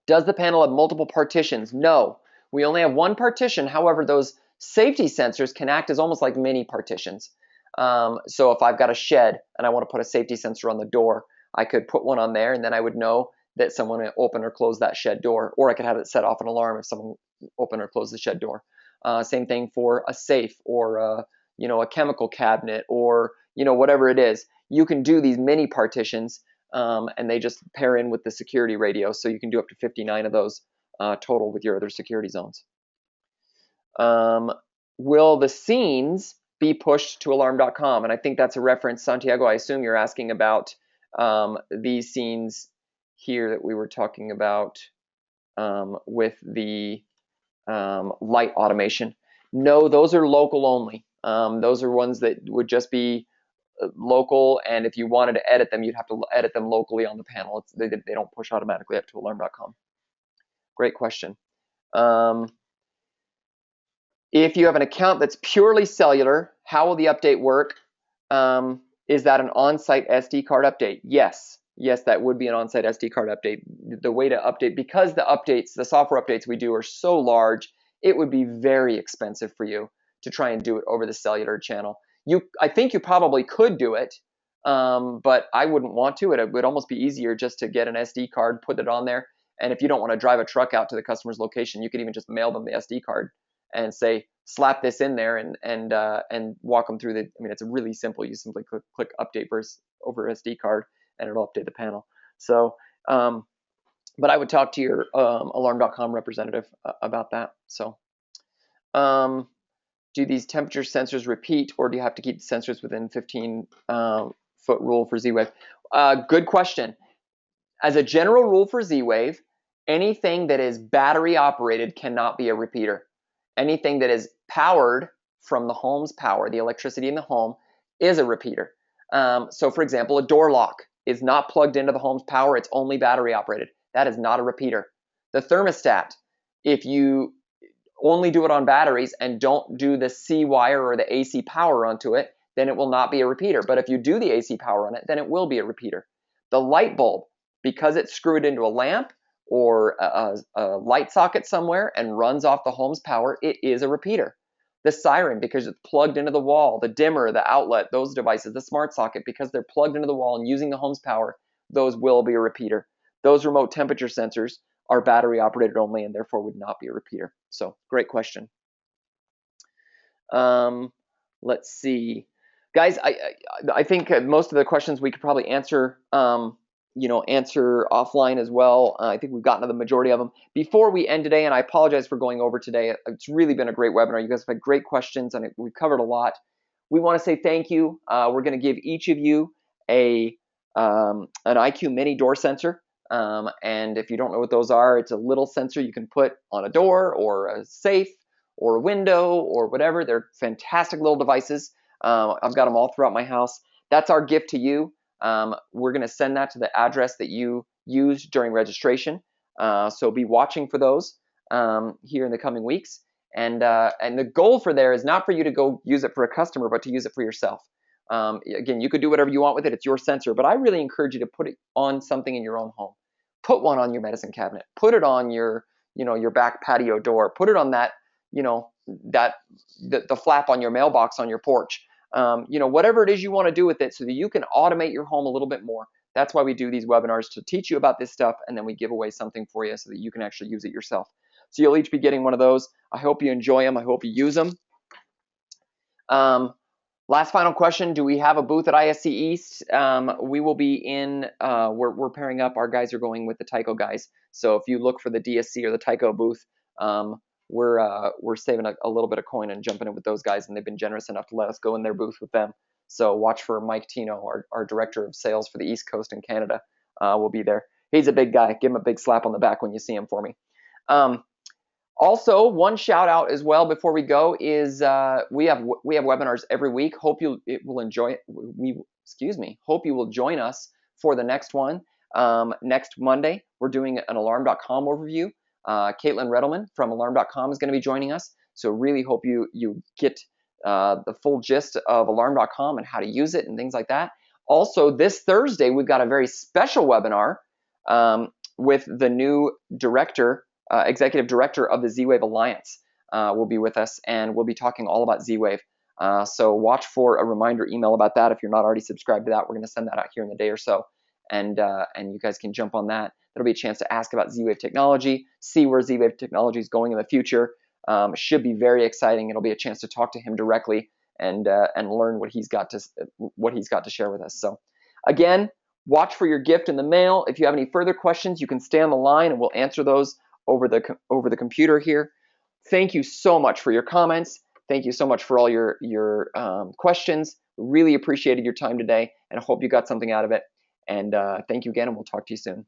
the panel have multiple partitions? No, we only have one partition. However, those safety sensors can act as almost like mini partitions. So if I've got a shed and I want to put a safety sensor on the door, I could put one on there, and then I would know that someone would open or close that shed door, or I could have it set off an alarm if someone opened or closed the shed door. Same thing for a safe, or a chemical cabinet, or whatever it is. You can do these mini partitions, and they just pair in with the security radio, so you can do up to 59 of those total with your other security zones. Will the scenes be pushed to alarm.com? And I think that's a reference, Santiago, I assume you're asking about these scenes here that we were talking about with the light automation. No, those are local only. Those are ones that would just be local, and if you wanted to edit them, you'd have to edit them locally on the panel. They don't push automatically up to alarm.com. Great question. If you have an account that's purely cellular, how will the update work? Is that an on-site SD card update? Yes, that would be an on-site SD card update. The way to update, because the software updates we do are so large, it would be very expensive for you to try and do it over the cellular channel. I think you probably could do it, but I wouldn't want to. It would almost be easier just to get an SD card, put it on there, and if you don't want to drive a truck out to the customer's location, you could even just mail them the SD card and say, slap this in there, and walk them through it's really simple. You simply click update over SD card, and it'll update the panel. So, but I would talk to your alarm.com representative about that. So, Do these temperature sensors repeat, or do you have to keep the sensors within 15-foot rule for Z-Wave? Good question. As a general rule for Z-Wave, anything that is battery operated cannot be a repeater. Anything that is powered from the home's power, the electricity in the home, is a repeater. So for example, a door lock is not plugged into the home's power, it's only battery operated. That is not a repeater. The thermostat, if you only do it on batteries and don't do the C wire or the AC power onto it, then it will not be a repeater. But if you do the AC power on it, then it will be a repeater. The light bulb, because it's screwed into a lamp or a light socket somewhere and runs off the home's power, it is a repeater. The siren, because it's plugged into the wall, the dimmer, the outlet, those devices, the smart socket, because they're plugged into the wall and using the home's power, those will be a repeater. Those remote temperature sensors are battery operated only and therefore would not be a repeater. So great question. Let's see. Guys, I think most of the questions we could probably answer answer offline as well. I think we've gotten to the majority of them. Before we end today, and I apologize for going over today, it's really been a great webinar. You guys have had great questions, and we've covered a lot. We want to say thank you. We're going to give each of you an IQ mini door sensor. And if you don't know what those are, it's a little sensor you can put on a door or a safe or a window or whatever. They're fantastic little devices. I've got them all throughout my house. That's our gift to you. We're going to send that to the address that you used during registration. So be watching for those here in the coming weeks. And the goal for there is not for you to go use it for a customer, but to use it for yourself. Again, you could do whatever you want with it. It's your sensor, but I really encourage you to put it on something in your own home. Put one on your medicine cabinet. Put it on your back patio door. Put it on that, the flap on your mailbox on your porch. Whatever it is you want to do with it so that you can automate your home a little bit more. That's why we do these webinars, to teach you about this stuff, and then we give away something for you so that you can actually use it yourself. So you'll each be getting one of those. I hope you enjoy them. I hope you use them. Last final question, do we have a booth at ISC East? We will be in, we're pairing up, our guys are going with the Tyco guys. So if you look for the DSC or the Tyco booth, we're saving a little bit of coin and jumping in with those guys, and they've been generous enough to let us go in their booth with them. So watch for Mike Tino, our director of sales for the East Coast in Canada, will be there. He's a big guy. Give him a big slap on the back when you see him for me. Also, one shout out as well before we go is we have webinars every week. Hope you will enjoy it. Hope you will join us for the next one. Next Monday, we're doing an alarm.com overview. Caitlin Redelman from alarm.com is going to be joining us. So really hope you get the full gist of alarm.com and how to use it and things like that. Also, this Thursday, we've got a very special webinar with the new executive director of the Z-Wave Alliance will be with us, and we'll be talking all about Z-Wave. So watch for a reminder email about that. If you're not already subscribed to that, we're going to send that out here in the day or so, and you guys can jump on that. There'll be a chance to ask about Z-Wave technology, see where Z-Wave technology is going in the future. Should be very exciting. It'll be a chance to talk to him directly and learn what he's got to share with us. So again, watch for your gift in the mail. If you have any further questions, you can stay on the line and we'll answer those over the computer here. Thank you so much for your comments. Thank you so much for all your questions. Really appreciated your time today, and I hope you got something out of it. And thank you again, and we'll talk to you soon.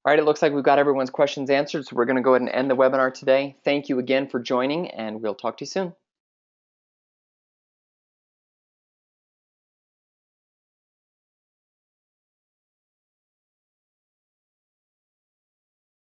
All right, it looks like we've got everyone's questions answered, so we're going to go ahead and end the webinar today. Thank you again for joining, and we'll talk to you soon.